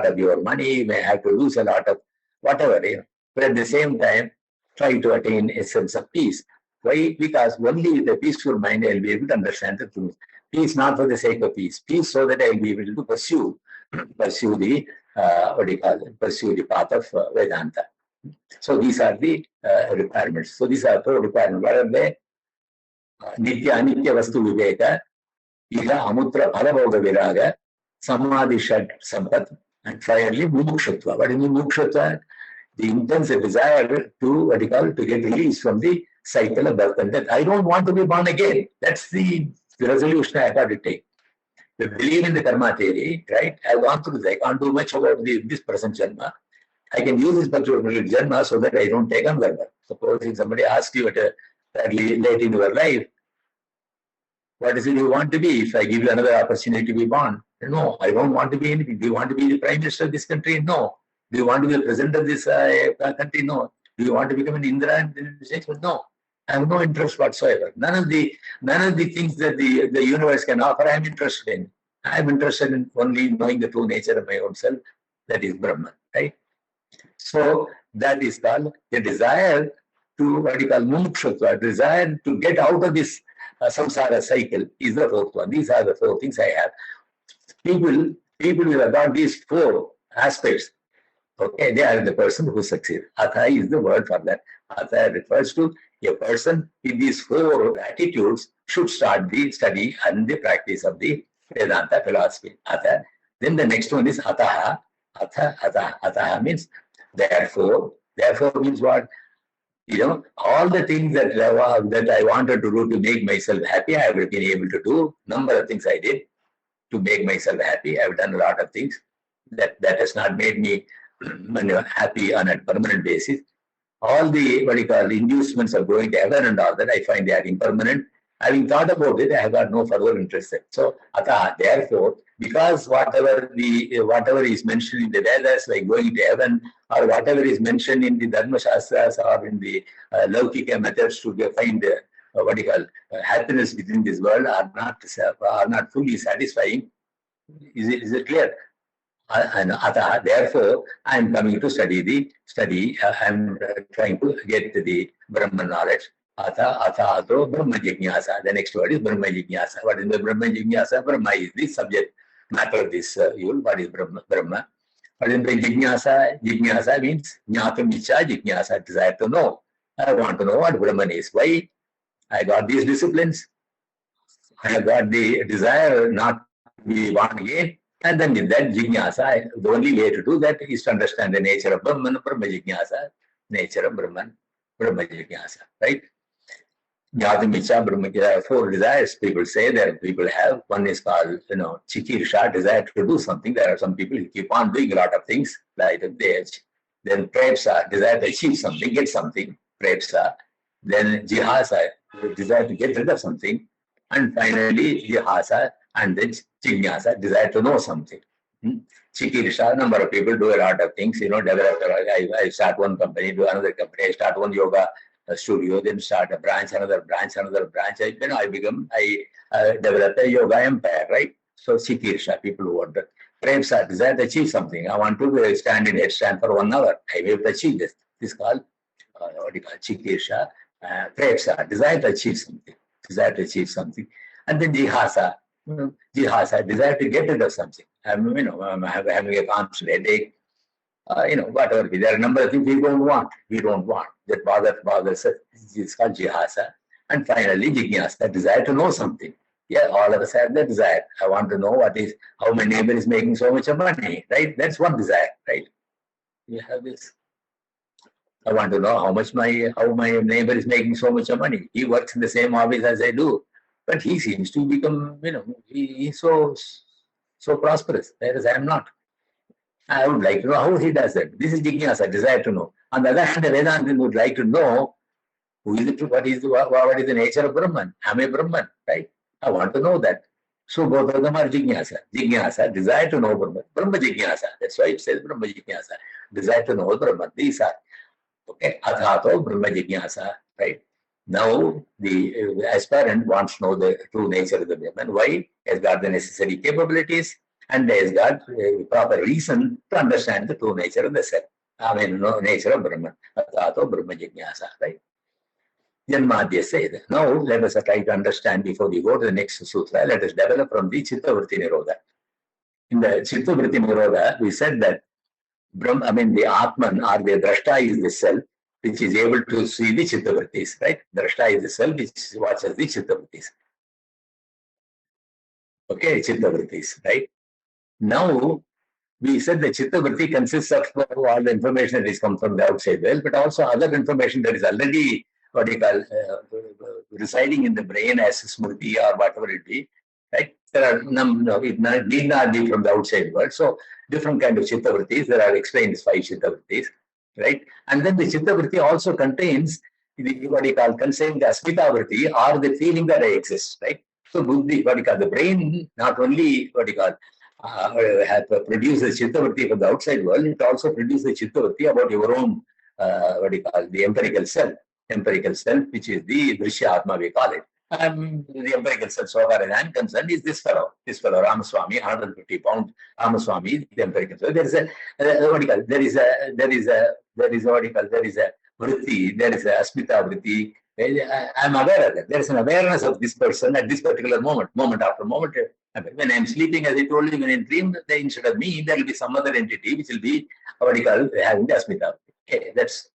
of your money, you may have to lose a lot of whatever, But at the same time, try to attain a sense of peace. Why? Because only with a peaceful mind I'll be able to understand the truth. Peace not for the sake of peace. Peace so that I'll be able to pursue pursue the pursue the path of Vedanta. So these are the requirements. So these are the requirements. What are they? Nitya Anitya Vastu Viveka, Ila Amutra Bhalavogha Viraga, Samadhi Shad Sampat, and finally Mumukshutva. What is Mumukshutva? The intense desire to, what you call, to get released from the cycle of birth and death. I don't want to be born again. That's the resolution I have to take. We believe in the karma theory, right? I've gone through this. I can't do much about this present janma. I can use this particular janma so that I don't take another birth. Suppose if somebody asks you at a fairly late in your life, what is it you want to be? If I give you another opportunity to be born, no, I don't want to be anything. Do you want to be the Prime Minister of this country? No. Do you want to be the President of this country? No. Do you want to become an Indra in the States? No. I have no interest whatsoever. None of the things that the universe can offer, I am interested in. I am interested in only knowing the true nature of my own self, that is Brahman, right? So that is called a desire to, what you call, mumukshutva, desire to get out of this samsara cycle is the fourth one. These are the four things I have. People will adopt these four aspects. Okay, they are the person who succeeds. Atha is the word for that. Atha refers to a person with these four attitudes should start the study and the practice of the Vedanta philosophy. Atha. Then the next one is Ataha. Ataha means therefore. Therefore means what? All the things that I wanted to do to make myself happy, I have been able to do. Number of things I did to make myself happy. I have done a lot of things that has not made me happy on a permanent basis. All the, what you call, inducements of going to heaven and all that, I find they are impermanent. Having thought about it, I have got no further interest in. So, therefore, because whatever is mentioned in the Vedas, like going to heaven, or whatever is mentioned in the Dharma Shastras or in the Laukika methods to find happiness within this world are not fully satisfying. Is it clear? And therefore, I am coming to study. I am trying to get the Brahman knowledge. Atha Brahma Jignasa. The next word is Brahma Jignasa. What is the Brahma Jignasa? Brahma is the subject matter of this yul. What is Brahma? What is the Jignasa? Jignasa means Jnatam Icha Jignasa, desire to know. I want to know what Brahman is. Why? I got these disciplines. I have got the desire not to be born again. And then in that Jignasa, the only way to do that is to understand the nature of Brahman, Brahma Jignasa, nature of Brahman, Brahma Jignasa, right? Jnatamicha, Brahma Jignasa, four desires people say that people have. One is called, Chikirsha, desire to do something. There are some people who keep on doing a lot of things, like this. Then Prepsa, desire to achieve something, get something, Prepsa. Then Jihasa, desire to get rid of something. And finally, Jihasa, and then Jignasa, desire to know something. Chikirsha, number of people do a lot of things, develop. I start one company, do another company, I start one yoga studio, then start a branch, another branch. I develop a yoga empire, right? So Chikirsha, people who want to. Prepsa, desire to achieve something. I want to stand in headstand for 1 hour. I will achieve this. This is called, Chikirsha. Prepsa, desire to achieve something. And then Jihasa. Jihasa, desire to get rid of something. I'm having a constant headache. Whatever. There are a number of things we don't want. That bothers us. It's called Jihasa. And finally, Jignasa, desire to know something. Yeah, all of us have that desire. I want to know how my neighbor is making so much of money, right? That's one desire, right? You have this. I want to know how my neighbor is making so much of money. He works in the same office as I do. But he seems to become, he's so prosperous, whereas I am not. I would like to know how he does that. This is Jignasa, desire to know. On the other hand, the Vedantin would like to know who is it, what is the nature of Brahman. Am I Brahman, right? I want to know that. So both of them are Jignasa. Jignasa, desire to know Brahman. Brahma Jignasa. That's why it says Brahma Jignasa. Desire to know Brahman. These are, okay, Athato Brahma Jignasa, right? Now, the aspirant wants to know the true nature of the Brahman. Why? He has got the necessary capabilities and he has got a proper reason to understand the true nature of the self. Nature of Brahman. Athato Brahma Jignasa, right? Janmadhya says. Now, let us try to understand before we go to the next sutra. Let us develop from the Chitta Vritti Nirodha. in the Chitta-vritti Nirodha, we said that Brahma, the Atman or the Drashta is the self which is able to see the Chitta-vrittis, right? Drashta is the self which watches the Chitta-vrittis. Okay, Chitta-vrittis, right? Now, we said the Chitta-vritti consists of all the information that is come from the outside world, but also other information that is already, residing in the brain as smriti or whatever it be, right? There are it need not be from the outside world. So different kind of Chitta-vrittis. There are explained as 5 Chitta-vrittis, right? And then the Chitta-vritti also contains the concerning the Asmita-vritti or the feeling that I exist, right? So buddhi, the brain not only produces Chitta-vritti from the outside world, it also produces Chitta-vritti about your own the empirical self, which is the Drishya Atma, we call it. The empirical self, so far as I am concerned, is this fellow, Ramaswami, 150-pound Ramaswami, the empirical self. There is a vritti, there is a Asmita vritti. I am aware of that. There is an awareness of this person at this particular moment after moment. When I am sleeping, as I told you, when I dream, instead of me, there will be some other entity which will be having the Asmita. Okay, that's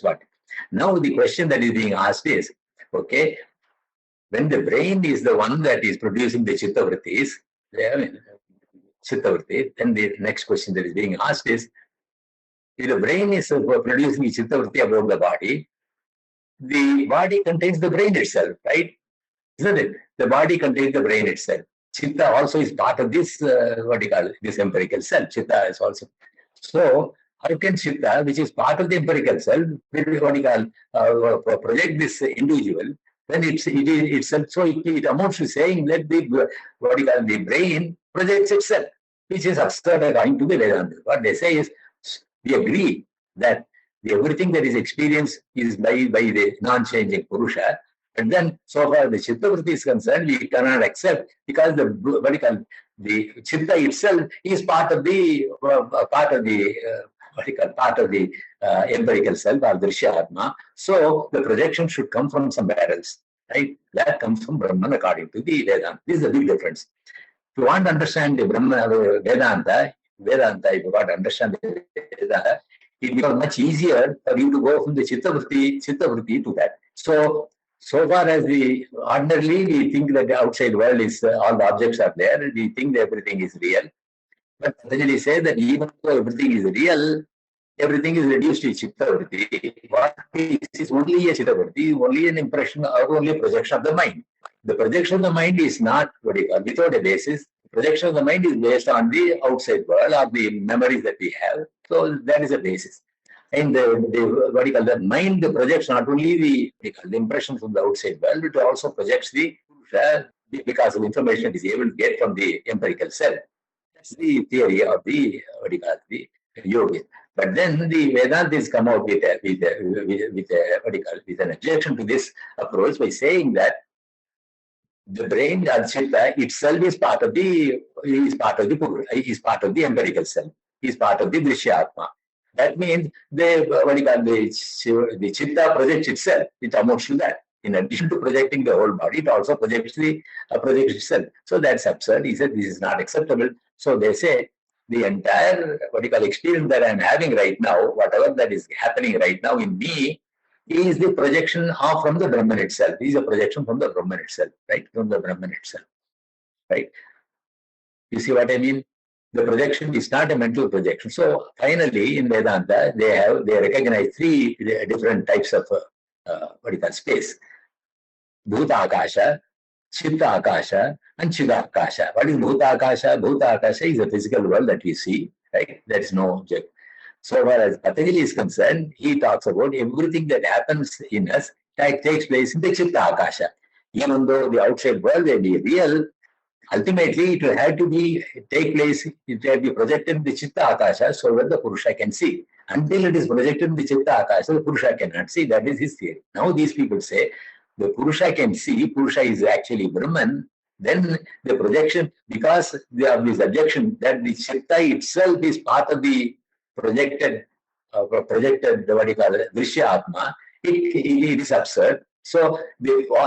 what. Now the question that is being asked is, okay, when the brain is the one that is producing the Chitta-vrittis, then the next question that is being asked is, if the brain is producing the Chitta-vritti about the body contains the brain itself, right? Isn't it? The body contains the brain itself. Chitta also is part of this, this empirical self. Chitta is also. So, how can Chitta, which is part of the empirical self, project this individual? Then it is itself. So it amounts to saying that the brain projects itself, which is absurd according to the Vedanta. What they say is, we agree that everything that is experienced is by the non-changing Purusha. And then, so far the Chitta-vritti is concerned, we cannot accept because the Chitta itself is part of the empirical self or Drishya Atma. So the projection should come from somewhere else, right? That comes from Brahman according to the Vedanta. This is a big difference. If you want to understand the Vedanta, if you want to understand the Vedanta, it becomes much easier for you to go from the Chitta-vritti to that. So far as ordinarily we think that the outside world is, all the objects are there, we think that everything is real. But Patañjali says that even though everything is real, everything is reduced to Chitta-vritti. What is only a Chitta-vritti, only an impression or only a projection of the mind. The projection of the mind is not without a basis. The projection of the mind is based on the outside world or the memories that we have. So that is a basis. And the mind projects not only the impression from the outside world, but it also projects the Purusha because of information it is able to get from the empirical self. That's the theory of the yoga. But then the Vedantis come out with an objection to this approach by saying that the brain, Chitta itself is part of the empirical self. Is part of the Drishya Atma. That means the Chitta projects itself. It amounts to that. In addition to projecting the whole body, it also projects itself. So that's absurd. He said this is not acceptable. So they say the entire experience that I'm having right now, whatever that is happening right now in me, is the projection from the Brahman itself. Is a projection from the Brahman itself, right? From the Brahman itself, right? You see what I mean? The projection is not a mental projection. So finally, in Vedanta, they recognize 3 different types of space: Bhuta Akasha, Chitta Akasha, and Chida Akasha. What is Bhuta Akasha? Bhuta Akasha is the physical world that we see, right? There is no object. So far as Patañjali is concerned, he talks about everything that happens in us that takes place in the Chitta Akasha. Even though the outside world may be real, ultimately it will have to take place, it will be projected in the Chitta Akasha so that the Purusha can see. Until it is projected in the Chitta Akasha, the Purusha cannot see. That is his theory. Now these people say the Purusha can see, Purusha is actually Brahman. Then the projection, because they have this objection that the Chitta itself is part of the projected Drishya Atma, it is absurd. So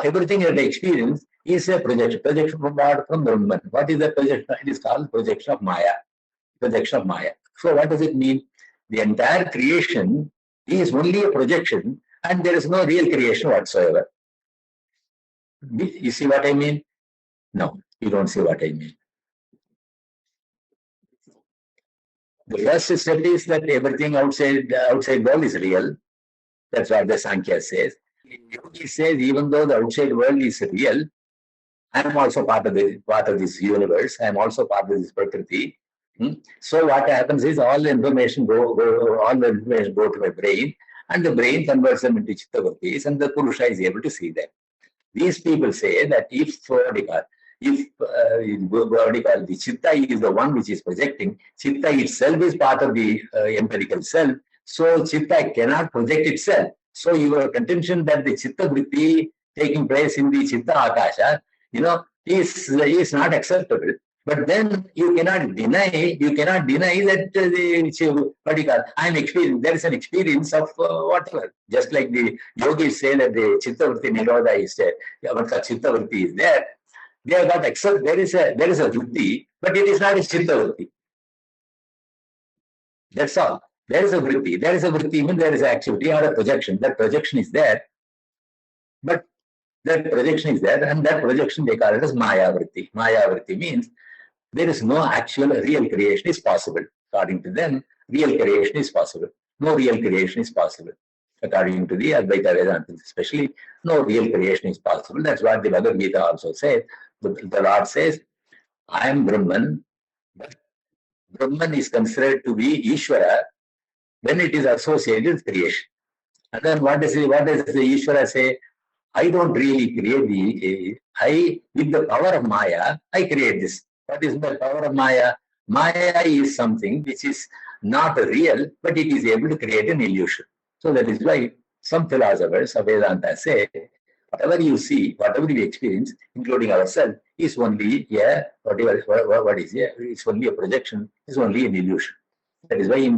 everything that they experience is a projection. Projection from what? From Brahman. What is the projection? It is called projection of Maya. Projection of Maya. So what does it mean? The entire creation is only a projection and there is no real creation whatsoever. You see what I mean? No, you don't see what I mean. The first step is that everything outside world is real. That's what the Sankhya says. Yogi says even though the outside world is real, I am also part of this universe. I am also part of this Prakriti. So what happens is all the information go to my brain, and the brain converts them into chittavrittis, and the Purusha is able to see them. These people say that if the chitta is the one which is projecting, chitta itself is part of the empirical self, so chitta cannot project itself. So your contention that the chitta vritti taking place in the chitta akasha, is not acceptable. But then you cannot deny that I'm experiencing. There is an experience of whatever. Just like the yogis say that the chitta vritti nirodha is there, chitta vritti is there. They have got accept. There is a vritti, but it is not a chitta vritti. That's all. There is a vritti. There is a vritti means there is an activity or a projection. That projection is there, but that projection is there, and that projection they call it as Maya vritti. Maya vritti means there is no actual real creation is possible. According to them, real creation is possible. No real creation is possible. According to the Advaita Vedanta, especially, no real creation is possible. That's what the Bhagavad Gita also says. The Lord says, I am Brahman, but Brahman is considered to be Ishvara when it is associated with creation. And then what does the Ishvara say? I don't really create with the power of Maya, I create this. What is the power of Maya? Maya is something which is not real, but it is able to create an illusion. So that is why some philosophers of Vedanta say, whatever you see, whatever we experience, including ourselves, is only it's only a projection, is only an illusion. That is why in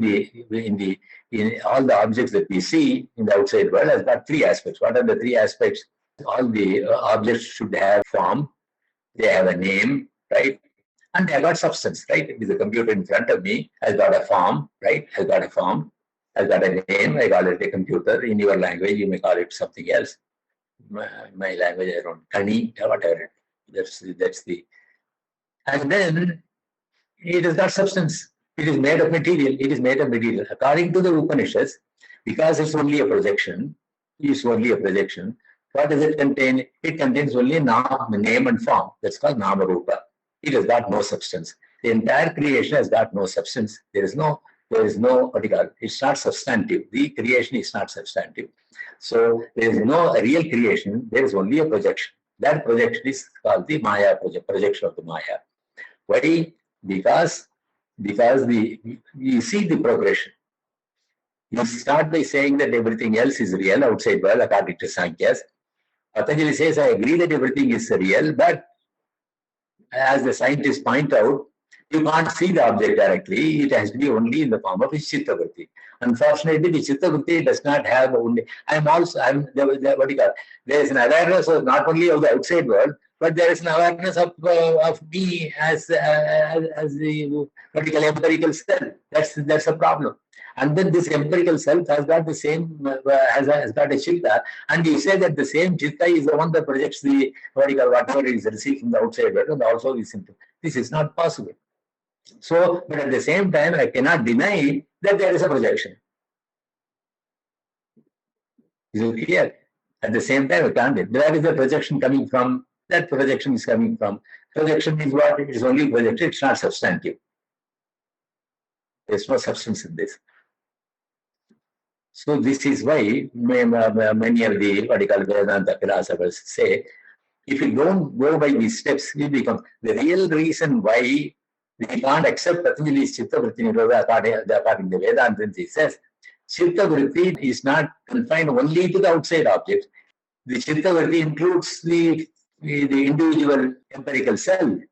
all the objects that we see in the outside world has got three aspects. What are the three aspects? All the objects should have form, they have a name, right? And they have got substance, right? It is a computer in front of me, has got a form, right? Has got a name, I call it a computer. In your language, you may call it something else. My language, I don't, Kani, whatever. That's the. And then it has got substance. It is made of material. According to the Upanishads, because it's only a projection, what does it contain? It contains only name and form. That's called Nama Rupa. It has got no substance. The entire creation has got no substance. There is no it's not substantive. The creation is not substantive. So there is no real creation. There is only a projection. That projection is called the Maya projection of the Maya. Why? Because you see the progression. You start by saying that everything else is real outside world according to Sankhya's. Patañjali says, I agree that everything is real, but as the scientists point out, you can't see the object directly. It has to be only in the form of a chittavritti. Unfortunately, the chittavritti does not have only. There is an awareness of not only of the outside world, but there is an awareness of me as the empirical self. That's a problem. And then this empirical self has got the same, has got a chitta, and you say that the same chitta is the one that projects the whatever is received from the outside world, and also is simple. This is not possible. So, but at the same time, I cannot deny that there is a projection. Is it clear? At the same time, I can't. Where is the projection coming from? That projection is coming from. Projection is what? It is only projected, it's not substantive. There's no substance in this. So this is why many of the Vedanta philosophers say, if you don't go by these steps, you become the real reason why we can't accept Patanjali's Chitta Vritti Nirodha according to Vedanta. He says, Chitta Vritti is not confined only to the outside objects. The Chitta Vritti includes the individual empirical self,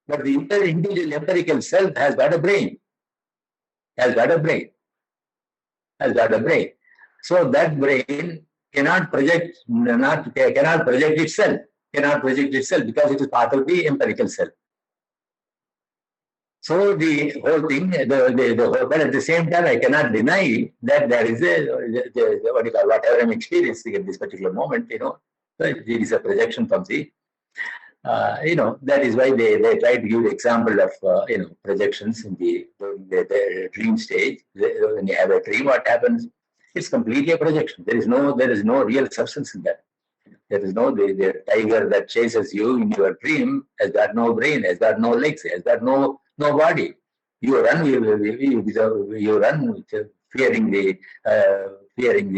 but the individual empirical self has got a brain. Has got a brain. So that brain cannot project itself. cannot project itself because it is part of the empirical self. So the whole thing, but at the same time, I cannot deny that there is whatever I'm experiencing at this particular moment, there is a projection from the, that is why they try to give the example of, projections in the dream stage. When you have a dream, what happens? It's completely a projection. There is no real substance in that. There is no, the tiger that chases you in your dream has got no brain, has got no legs, has got no body. You run, you run fearing the fearing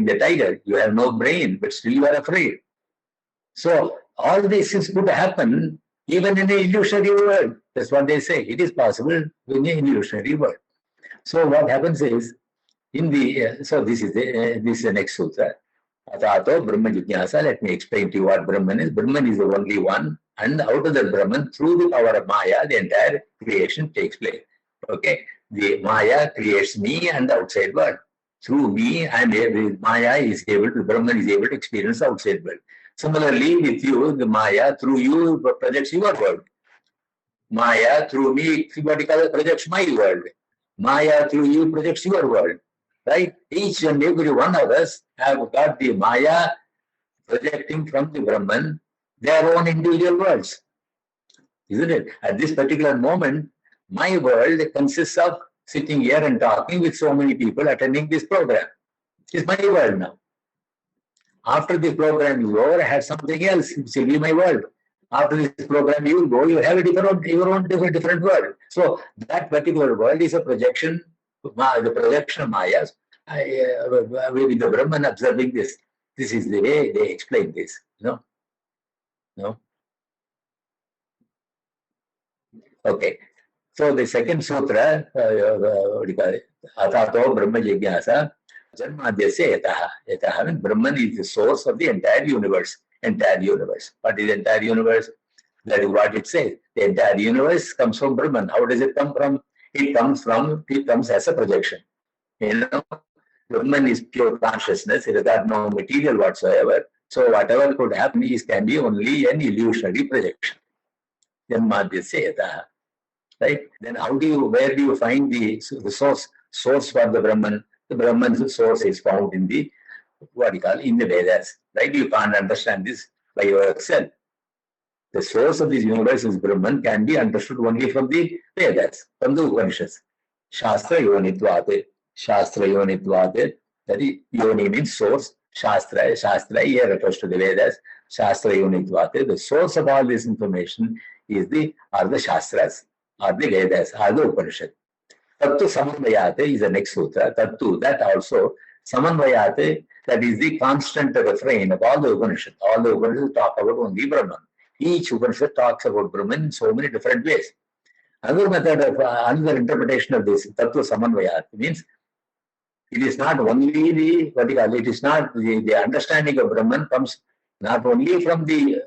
the tiger. You have no brain, but still you are afraid. So all these things could happen even in an illusionary world. That's what they say. It is possible in an illusionary world. So what happens is, in the so this is the next sutra. Atato Brahma Jignasa. Let me explain to you what Brahman is. Brahman is the only one, and out of the Brahman, through the power of Maya, the entire creation takes place. Okay, the Maya creates me and the outside world. Through me, Maya is able to, Brahman is able to experience the outside world. Similarly, with you, the Maya through you projects your world. Maya through me, projects my world. Maya through you projects your world. Right? Each and every one of us have got the Maya projecting from the Brahman their own individual worlds. Isn't it? At this particular moment, my world consists of sitting here and talking with so many people attending this program. It's my world now. After this program is over, I have something else. It will be my world. After this program, you will go, you have your own different world. So that particular world is a projection, the projection of Mayas, with the Brahman observing this. This is the way they explain this. No? Okay. So the second sutra, what do you call it? Atato Brahma Jignasa. Janmadhyasya yataha. Yataha means Brahman is the source of the entire universe. Entire universe. What is the entire universe? That is what it says. The entire universe comes from Brahman. How does it come from? It comes as a projection. Brahman is pure consciousness. It has got no material whatsoever. So whatever could happen can be only an illusionary projection. Janmadhyasya yataha. Right? Then where do you find the source for the Brahman? The Brahman's source is found in the, in the Vedas. Right? You can't understand this by yourself. The source of this universe is Brahman can be understood only from the Vedas, from the Upanishads. Shastra Yonitvate. Shastra Yonitvate. That is, Yoni means source. Shastra here refers to the Vedas. Shastra Yonitvate. The source of all this information are the Shastras, are the Vedas, are the Upanishads. Tattu Samanvayate is the next sutra. Tattu, that also, Samanvayate, that is the constant refrain of all the Upanishads. All the Upanishads talk about only Brahman. Each Upanishad talks about Brahman in so many different ways. Another method of, another interpretation of this, Tattu Samanvayate, means it is not only the, it is not the understanding of Brahman comes not only from the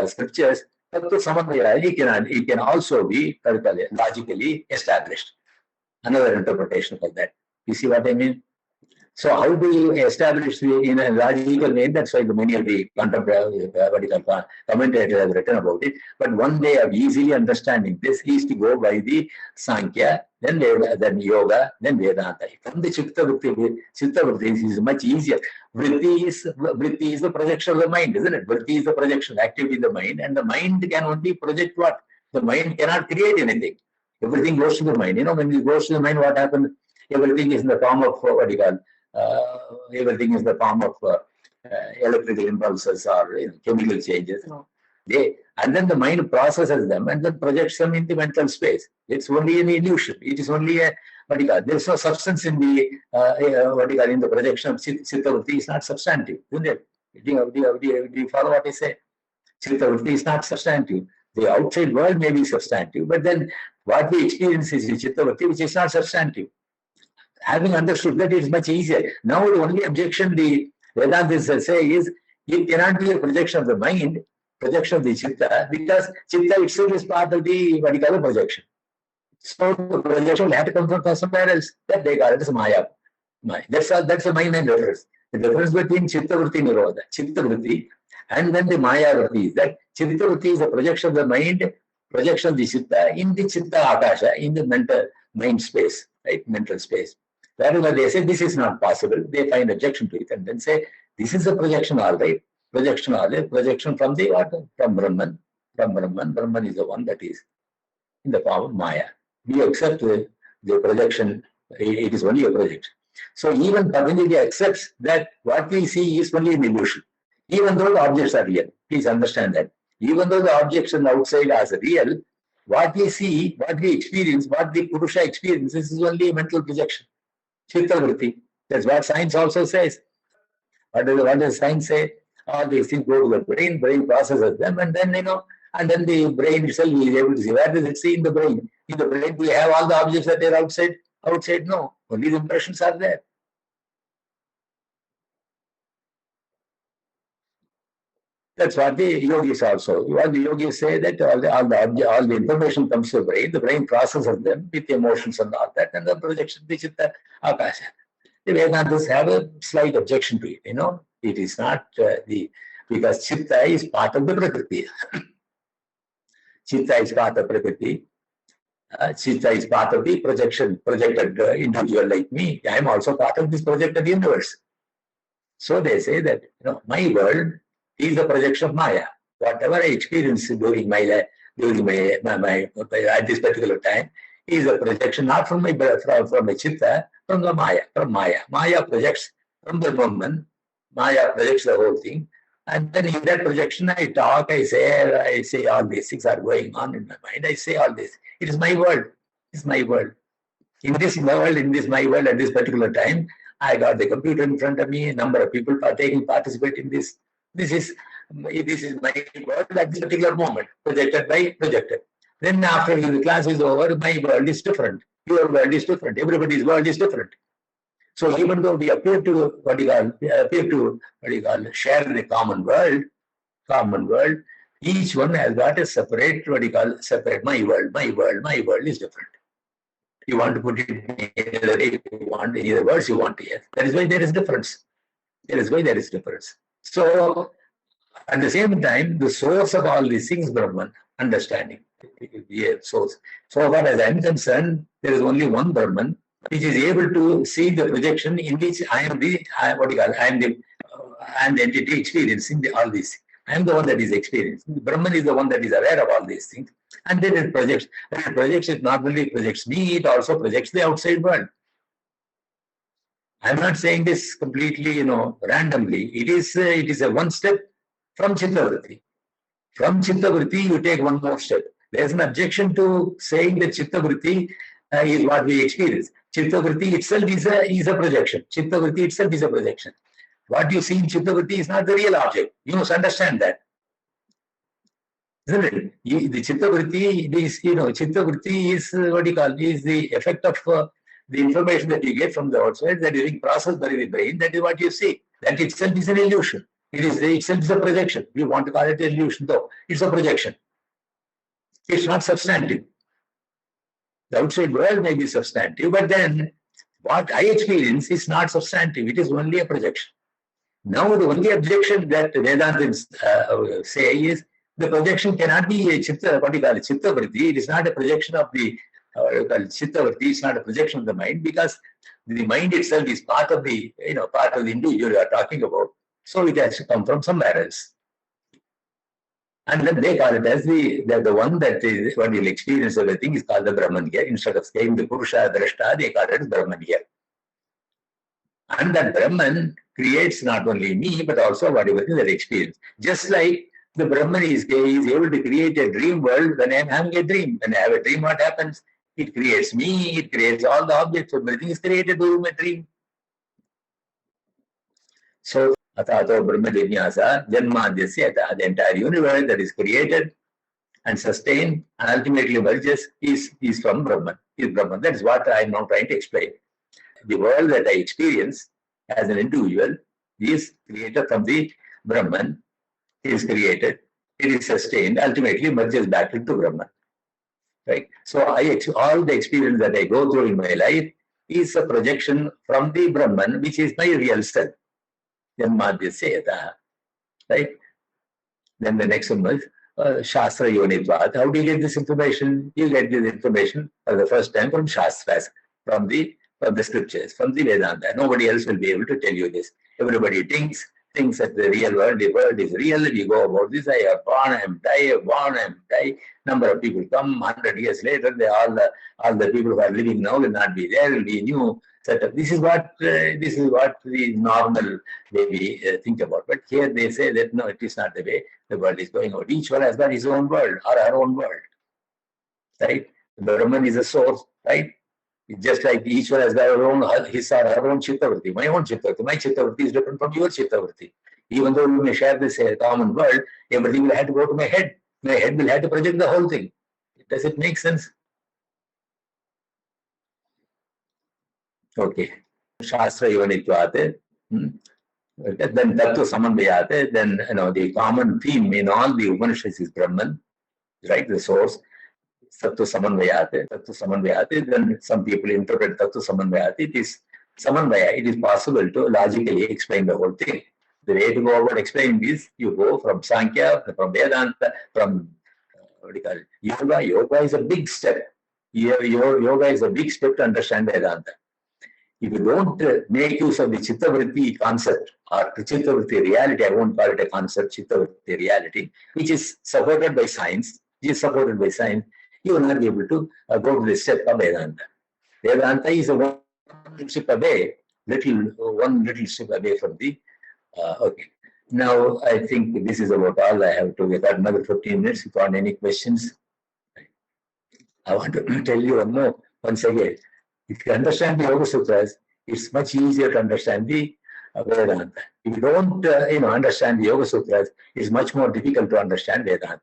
scriptures, but it can also be logically established. Another interpretation of that. You see what I mean? So how do you establish in a logical way? That's why many of the contemporary commentators have written about it. But one way of easily understanding this is to go by the Sankhya, then Yoga, then Vedanta. From the Chitta Vritti is much easier. Vritti is the projection of the mind, isn't it? Vritti is the projection, activity in the mind, and the mind can only project what? The mind cannot create anything. Everything goes to the mind. When it goes to the mind, what happens? Everything is in the form of everything is the form of electrical impulses or chemical changes. And then the mind processes them and then projects them in the mental space. It's only an illusion. It is only a there's no substance in the in the projection of Chitta Vritti is not substantive, isn't it? Do you follow what I say? Chitta Vritti is not substantive. The outside world may be substantive, but then what we experience is Chitta Vritti, which is not substantive. Having understood that, it's much easier. Now the only objection the Vedantists say is it cannot be a projection of the mind, projection of the Chitta, because Chitta itself is part of the projection. So the projection will have to come from somewhere else. That they call it as Maya. That's the mind and letters. The difference between Chittavritti Nirodha, Chittavritti, and then the Maya Vritti is that Chittavritti is a projection of the mind, projection of the Chitta in the Chitta Akasha, in the mental mind space, right? Mental space. Wherever they say this is not possible, they find objection to it and then say this is a projection, all right. Projection, all right. Projection from the what? From Brahman. From Brahman. Brahman is the one that is in the form of Maya. We accept the projection, it is only a projection. So even Patañjali accepts that what we see is only an illusion, even though the objects are real. Please understand that. Even though the objects on the outside are real, what we see, what we experience, what the Purusha experiences is only a mental projection. Chittavritti. That's what science also says. What does science say? All these things go to the brain processes them, and then and then the brain itself is able to see. Where does it see? In the brain. In the brain, we have all the objects that are outside. Outside, no. Only the impressions are there. That's what the yogis also. What the yogis say that all the information comes to the brain processes them with emotions and all that, and the projection, the Chitta Akasha. The Vedantas have a slight objection to it. It is not because Chitta is part of the Prakriti. Chitta is part of Prakriti. Chitta is part of the projected individual like me. I am also part of this projected universe. So they say that my world is the projection of Maya. Whatever I experience during my life, at this particular time, is a projection not from my Chitta, from the Maya, from Maya. Maya projects from the Brahman. Maya projects the whole thing. And then in that projection, I talk, I say all these things are going on in my mind. I say all this. It is my world. It's my world. In this my world, at this particular time, I got the computer in front of me. A number of people participate in this. This is my world at this particular moment, projected by projected. Then after the class is over, my world is different. Your world is different. Everybody's world is different. So even though we appear to share the common world, each one has got a separate separate my world. My world is different. You want to put it in either way you want, any other words you want to hear. That is why there is difference. So at the same time, the source of all these things, Brahman, understanding. Source. So far as I am concerned, there is only one Brahman, which is able to see the projection in which I am the entity experiencing all these things. I am the one that is experiencing. Brahman is the one that is aware of all these things. And then it projects. When it projects, it not only projects me, it also projects the outside world. I am not saying this completely, randomly. It is a one step from Chittavritti. From Chittavritti, you take one more step. There is an objection to saying that Chittavritti is what we experience. Chittavritti itself is a projection. Chittavritti itself is a projection. What you see in Chittavritti is not the real object. You must understand that. Isn't it? The Chittavritti is is the effect of the information that you get from the outside that is being processed by the brain. That is what you see. That itself is an illusion. It is itself is a projection. You want to call it an illusion, though. It's a projection. It's not substantive. The outside world may be substantive, but then what I experience is not substantive. It is only a projection. Now, the only objection that Vedantins say is the projection cannot be a Chittavritti. It is not a projection of the Chittavritti. It's not a projection of the mind because the mind itself is part of the individual you are talking about. So it has to come from somewhere else. And then they call it as the one that is what will experience everything is called the Brahman here. Instead of saying the Purusha Drashta, they call it as Brahman here. And that Brahman creates not only me, but also whatever is that experience. Just like the Brahman is able to create a dream world when I am having a dream. When I have a dream, what happens? It creates me, it creates all the objects. Everything is created during my dream. So, Atato Brahma Jinyasa, Janmadhyasya, the entire universe that is created and sustained and ultimately emerges is from Brahman. Is Brahman. That is what I am now trying to explain. The world that I experience as an individual is created from the Brahman, is created, it is sustained, ultimately merges back into Brahman. Right? So all the experience that I go through in my life is a projection from the Brahman, which is my real self. Janmadhyasya yataha. Right? Then the next one was Shastra Yonitvat. How do you get this information? You get this information for the first time from Shastras, from the scriptures, from the Vedanta. Nobody else will be able to tell you this. Everybody thinks that the real world, the world is real, and you go about this, I am born, I am die, born, I am die. Number of people come, 100 years later, all the people who are living now will not be there, will be new setup. This is what the normal way we think about. But here they say that no, it is not the way the world is going out. Each one has got his own world or her own world. Right? The Brahman is a source, right? It's just like each one has got his or her own Chittavrti. My own Chittavrti. My Chittavrti is different from your Chittavrti. Even though we may share this common world, everything will have to go to my head. My head will have to project the whole thing. Does it make sense? Okay. Shastra Yonitvate. Then Tattva Samanvayate. Then the common theme in all the Upanishads is Brahman, right? The source. Tattva Samanvayate. Then some people interpret Tattva Samanvayate. It is Samanvaya. It is possible to logically explain the whole thing. The way to go about explaining this, you go from Sankhya, from Vedanta, from what do you call it? Yoga. Yoga is a big step. Yoga is a big step to understand Vedanta. If you don't make use of the Chittavritti concept or the Chittavritti reality, I won't call it a concept, Chittavritti reality, which is supported by science, you will not be able to go to the step of Vedanta. Vedanta is one step away, one little step away from the. Okay. Now I think this is about all I have to. We got another 15 minutes. If you want any questions, I want to tell you one more once again. If you understand the Yoga Sutras, it's much easier to understand the Vedanta. If you don't, understand the Yoga Sutras, it's much more difficult to understand Vedanta.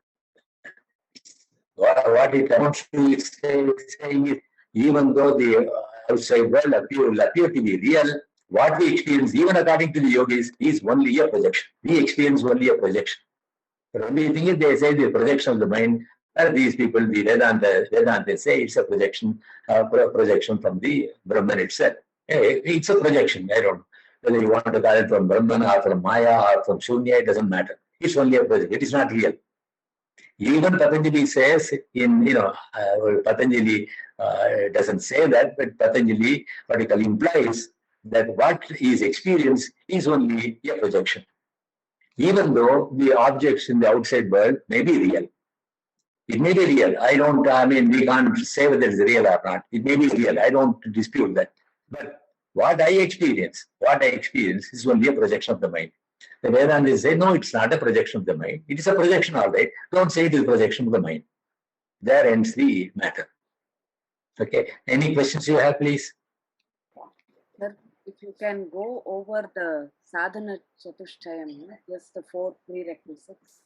What it wants to say is, even though the outside world will appear to be real, what we experience, even according to the yogis, is only a projection. We experience only a projection. The only thing is, they say the projection of the mind. These people, the Vedanta say it's a projection from the Brahman itself. It's a projection. I don't know whether you want to call it from Brahman or from Maya or from Shunya, it doesn't matter. It's only a projection. It is not real. Even Patañjali says Patañjali doesn't say that, but Patañjali particularly implies that what is experienced is only a projection. Even though the objects in the outside world may be real. It may be real. We can't say whether it's real or not. It may be real. I don't dispute that. But what I experience is only a projection of the mind. The Vedantas say, no, it's not a projection of the mind. It is a projection, all right. Don't say it is a projection of the mind. There ends the matter. Okay. Any questions you have, please? Sir, if you can go over the sadhana chatushtayam, just the 4 prerequisites.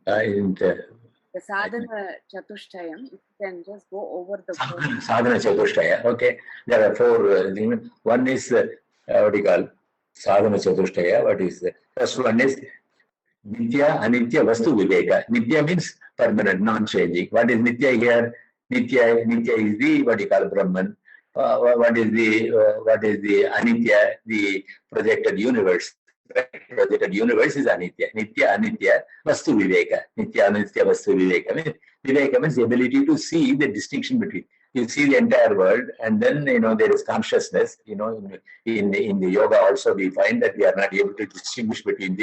The sadhana chatushtayam, if you can just go over the sadhana chatushtaya. Okay. There are 4 things. One is what do you call sadhana chatushtaya? What is the first one is Nitya, Anitya, Vastu Viveka. Nitya means permanent, non-changing. What is Nitya here? Nitya is the what you call Brahman. What is the Anitya? The projected universe. Projected universe is Anitya. Nitya, Anitya, Vastu Viveka. Nitya, Anitya, Vastu Viveka. Viveka means the ability to see the distinction between. You see the entire world, and then there is consciousness. In the yoga also we find that we are not able to distinguish between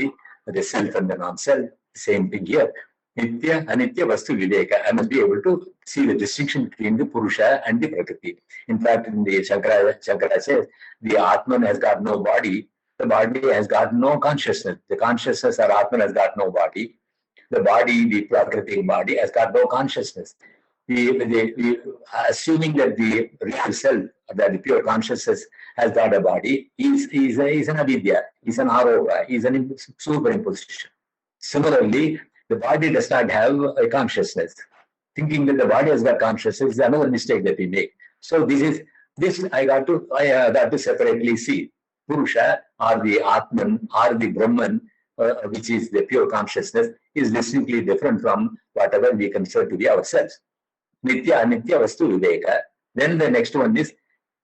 the self and the non-self. Same thing here. Nitya, Anitya, Vastu Viveka. I must be able to see the distinction between the Purusha and the Prakriti. In fact, in the Shankara says the Atman has got no body. The body has got no consciousness. The consciousness or Atman has got no body. The body, the Prakritic body, has got no consciousness. Assuming that the real self, that the pure consciousness has got a body, is an avidya, is an aropa, is an superimposition. Similarly, the body does not have a consciousness. Thinking that the body has got consciousness is another mistake that we make. So I got to separately see. Purusha or the Atman or the Brahman, which is the pure consciousness, is distinctly different from whatever we consider to be ourselves. Nitya, Anitya, Vastu Viveka. Then the next one is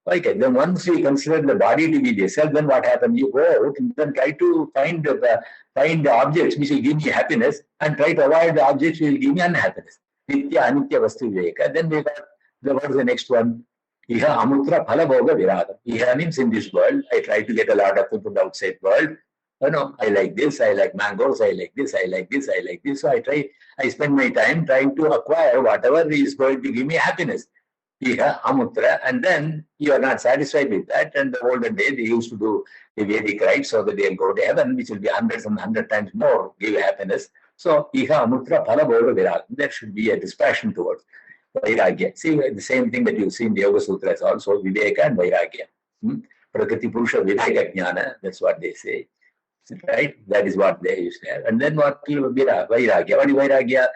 Okay, then once we consider the body to be the self, then what happens? You go out and then try to find the objects which will give me happiness and try to avoid the objects which will give me unhappiness. Nitya, Anitya, Vastu, Viveka. Then we got what is the next one? Iha Amutra Phala Bhoga Viragam. Iha means in this world, I try to get a lot of food from the outside world. I like this, I like mangoes, I like this, I like this, I like this. So I spend my time trying to acquire whatever is going to give me happiness. Iha Amutra, and then you are not satisfied with that. And the olden day, they used to do the Vedic rites so that they'll go to heaven, which will be hundreds and hundred times more, give happiness. So, Iha Amutra Phala Bhoga Viragam. There should be a dispassion towards Vairagya. See, the same thing that you see in the Yoga Sutras also, Viveka and Vairagya. Prakriti Purusha Viveka Jnana, that's what they say. Right? That is what they used to have. And then what Vairagya? What is Vairagya?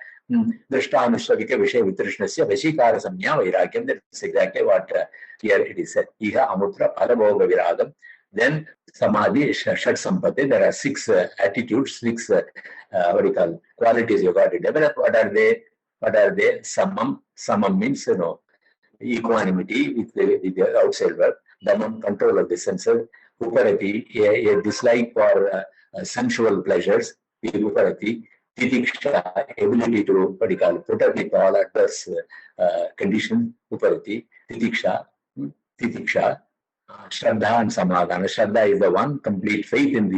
Drishtanushravika Vishay Vitrishnasya Vashikara Samya Vairagyam. That's exactly what here it is said. Iha Amutra Phalabhoga Viragam. Then Samadhi Shat Sampati. There are 6 attitudes, 6 qualities you got to develop. What are they? Samam. Samam means equanimity with the outside world. Damam, control of the senses. Uparati, a dislike for sensual pleasures. Uparati. Titiksha, ability to put up with all adverse conditions. Uparati. Titiksha, Shraddha and Samadhana. Shraddha is the one, complete faith in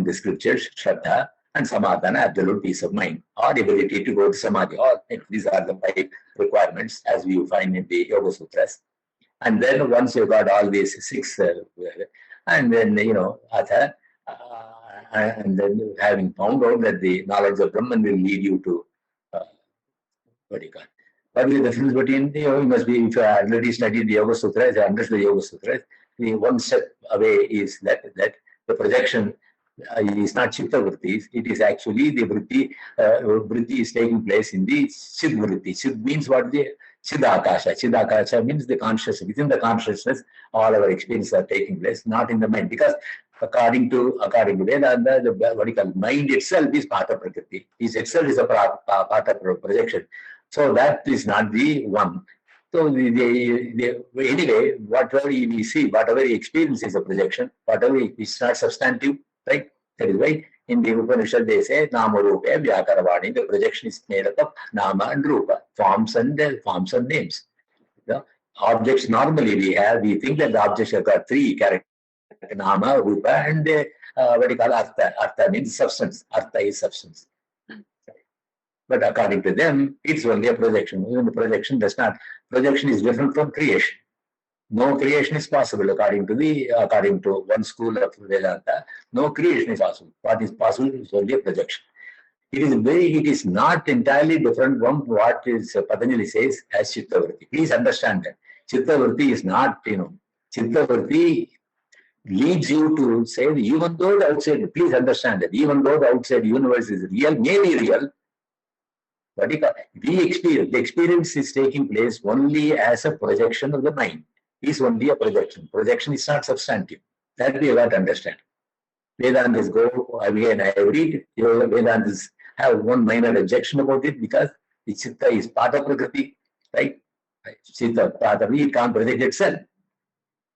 the scriptures. Shraddha and Samadhana, absolute peace of mind, or ability to go to Samadhi. Or these are the 5 requirements as we find in the Yoga Sutras. And then once you got all these 6, and then Atha. And then having found out that the knowledge of Brahman will lead you to what is the difference between you must be, if you have already studied the Yoga Sutras, understood the Yoga Sutras, the one step away is that the projection is not Chitta Vritti, it is actually the Vritti is taking place in the Chid Vritti. Chid means what? The Chidakasha. Chidakasha means the consciousness. Within the consciousness, all our experiences are taking place, not in the mind. Because according to Vedanta, the mind itself is part of Prakriti. It itself is a part of projection. So that is not the one. So anyway, whatever we see, whatever we experience is a projection. Whatever is not substantive, right? That is why in the Upanishad they say Nama Rupa Vyakaravani. The projection is made up of Nama and Rupa, forms and names. Objects normally we think that the objects have got 3 characters. Nama, Rupa, and Artha. Artha means substance. Artha is substance. But according to them, it's only a projection. Even the projection is different from creation. No creation is possible according to one school of Vedanta. No creation is possible. What is possible is only a projection. It is not entirely different from what is Patañjali says as Chitta Vritti. Please understand that. Chitta Vritti is not, Chitta Vritti leads you to say that even though the outside, please understand that, even though the outside universe is real, may be real, but the experience is taking place only as a projection of the mind. It's only a projection. Projection is not substantive. That we have to understand. Vedantas go, again, I read, Vedantas have one minor objection about it because the Chitta is part of Prakriti, right? Chitta, part of it, can't project itself.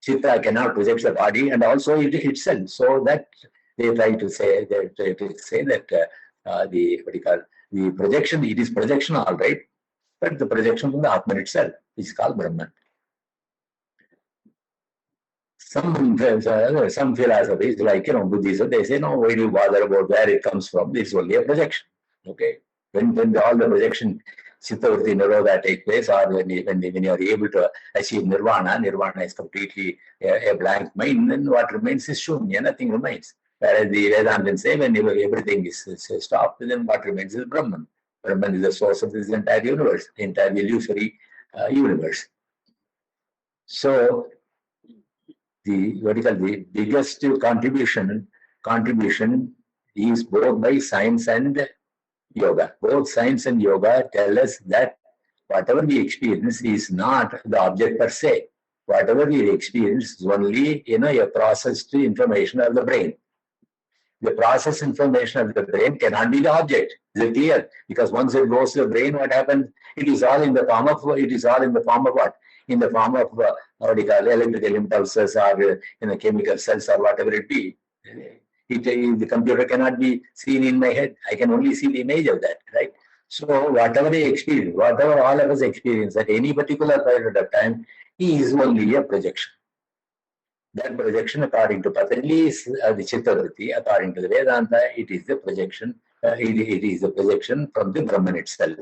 Chitta cannot project the body and also it itself. So that they try to say that the projection, it is projection, all right, but the projection from the Atman itself is called Brahman. Some philosophies like Buddhism, they say, no, why do you bother about where it comes from? It's only a projection. Okay, when all the projection Chitta Vritti Nirodha take place, or when you are able to achieve Nirvana is completely a blank mind, then what remains is Shunya, nothing remains. Whereas the Vedantins say when everything is stopped, then what remains is Brahman. Brahman is the source of this entire universe, the entire illusory universe. So the biggest contribution is both by science and yoga. Both science and yoga tell us that whatever we experience is not the object per se. Whatever we experience is only a processed information of the brain. The processed information of the brain cannot be the object. Is it clear? Because once it goes to the brain, what happens? It is all in the form of what? In the form of what do you call electrical impulses or chemical cells or whatever it be. The computer cannot be seen in my head. I can only see the image of that, right? So whatever they experience, whatever all of us experience at any particular period of time is only a projection. That projection, according to Patañjali, is the Chitta-vritti. According to the Vedanta, it is the projection. It is the projection from the Brahman itself.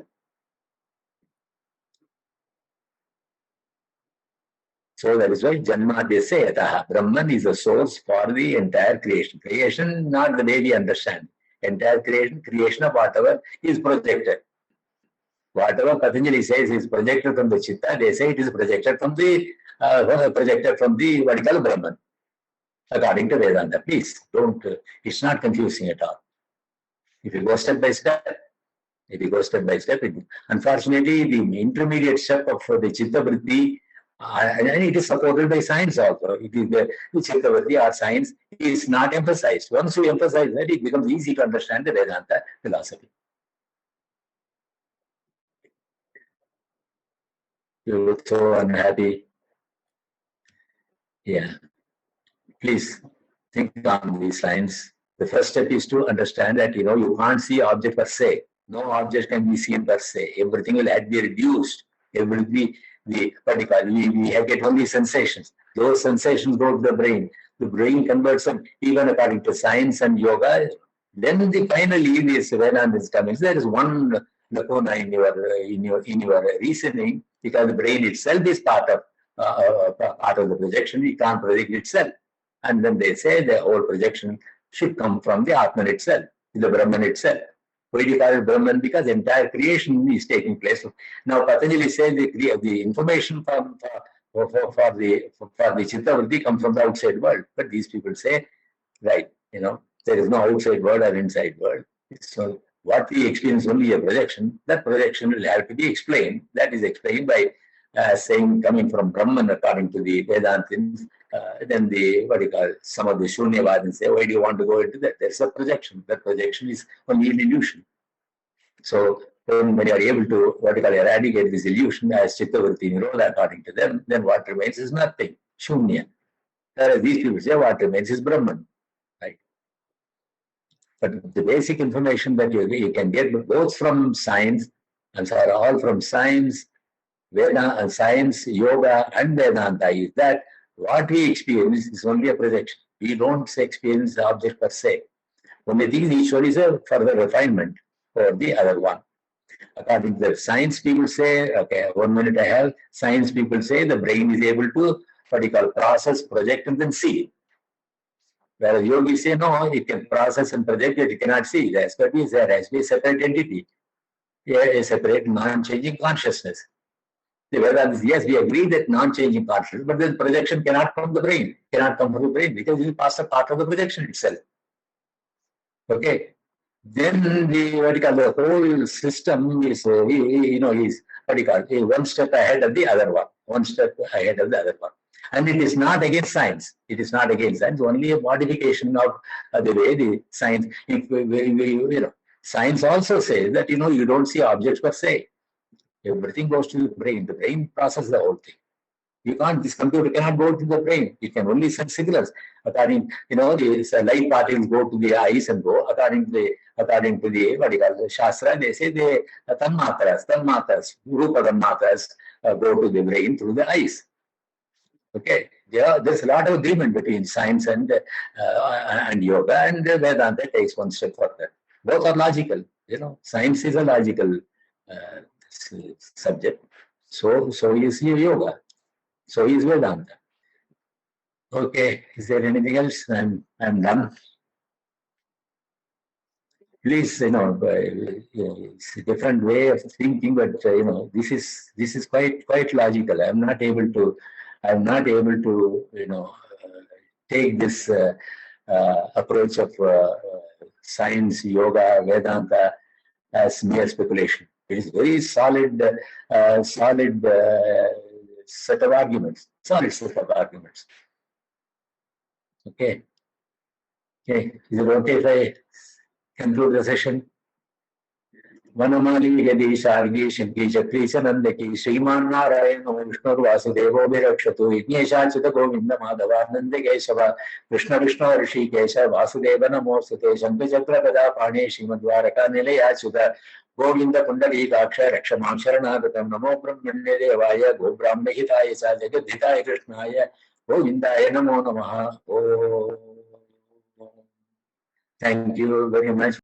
So that is why Janmadhyasya Yataha. Brahman is the source for the entire creation. Creation, not the way we understand. Entire creation of whatever is projected. Whatever Patañjali says is projected from the Chitta, they say it is projected from the what you call Brahman. According to Vedanta, please don't. It's not confusing at all. If you go step by step, unfortunately, the intermediate step of the Chitta-vritti, and it is supported by science also. It is the Chitta-vritti or science is not emphasized. Once you emphasize that, it becomes easy to understand the Vedanta philosophy. You look so unhappy. Yeah. Please think on these lines. The first step is to understand that, you can't see object per se. No object can be seen per se. Everything will have to be reduced. It will be we get only sensations. Those sensations go to the brain. The brain converts them, even according to science and yoga. Then finally, this Vedanta is coming. There is one lacuna in your reasoning, because the brain itself is part of the projection. It can't project itself. And then they say the whole projection should come from the Atman itself, the Brahman itself. Why do you call it Brahman? Because entire creation is taking place. Now Patañjali says the information for the Chitta-vritti comes from the outside world. But these people say, right, there is no outside world or inside world. So what we experience only a projection. That projection will have to be explained. That is explained by saying coming from Brahman according to the Vedantins. Then some of the Shunyavadins say, why do you want to go into that? There's a projection. That projection is only an illusion. So when you are able to eradicate this illusion as Chitta-vritti Nirodha according to them, then what remains is nothing, Shunya. Whereas these people say what remains is Brahman. Right? But the basic information that you can get both from science, all from science, Veda and science, yoga and Vedanta is that what we experience is only a projection. We don't experience the object per se. Only thing each one is a further refinement for the other one. According to the science people say, okay, 1 minute I have, science people say the brain is able to process, project and then see. Whereas yogis say no, it can process and project it cannot see. The expertise there has to be a separate entity, a separate non-changing consciousness. The Vedas, yes, we agree that non-changing consciousness, but the projection cannot come from the brain, because it will pass a part of the projection itself. Okay. Then the whole system is, one step ahead of the other one. And it is not against science. Only a modification of the way the science, science also says that, you don't see objects per se. Everything goes to the brain. The brain processes the whole thing. This computer cannot go to the brain. It can only send signals. According, the light particles go to the eyes and go. According to the Shastra, they say the tanmatras, rupa tanmatras go to the brain through the eyes. Okay. There's a lot of agreement between science and yoga, and Vedanta takes one step further. Both are logical. Science is a logical subject. So is yoga. So is Vedanta. Okay, is there anything else? I'm done. Please, it's a different way of thinking, but this is quite logical. I'm not able to take this approach of science, yoga, Vedanta as mere speculation. It is very solid set of arguments. Okay. Is it okay if I conclude the session? वनमाली यदि शार्गी शिंकी चक्री च नंदकी श्रीमान नारायण विष्णुर्वासुदेवो विरक्षतु यज्ञेशाच्युत गोविंद माधवानंद केशव कृष्ण विष्णु ऋषिकेश वासुदेव नमोस्तुते शंख चक्र गदा पाणे श्रीमद्वारका निलयाच्युत गोविंद पुंडरीकाक्ष रक्षमां शरणागतं नमो ब्रह्मण्य देवाय गो ब्राह्मणहिताय च जगद्धिताय कृष्णाय गोविंदाय नमो नमः। ओ थैंक यू वेरी मच।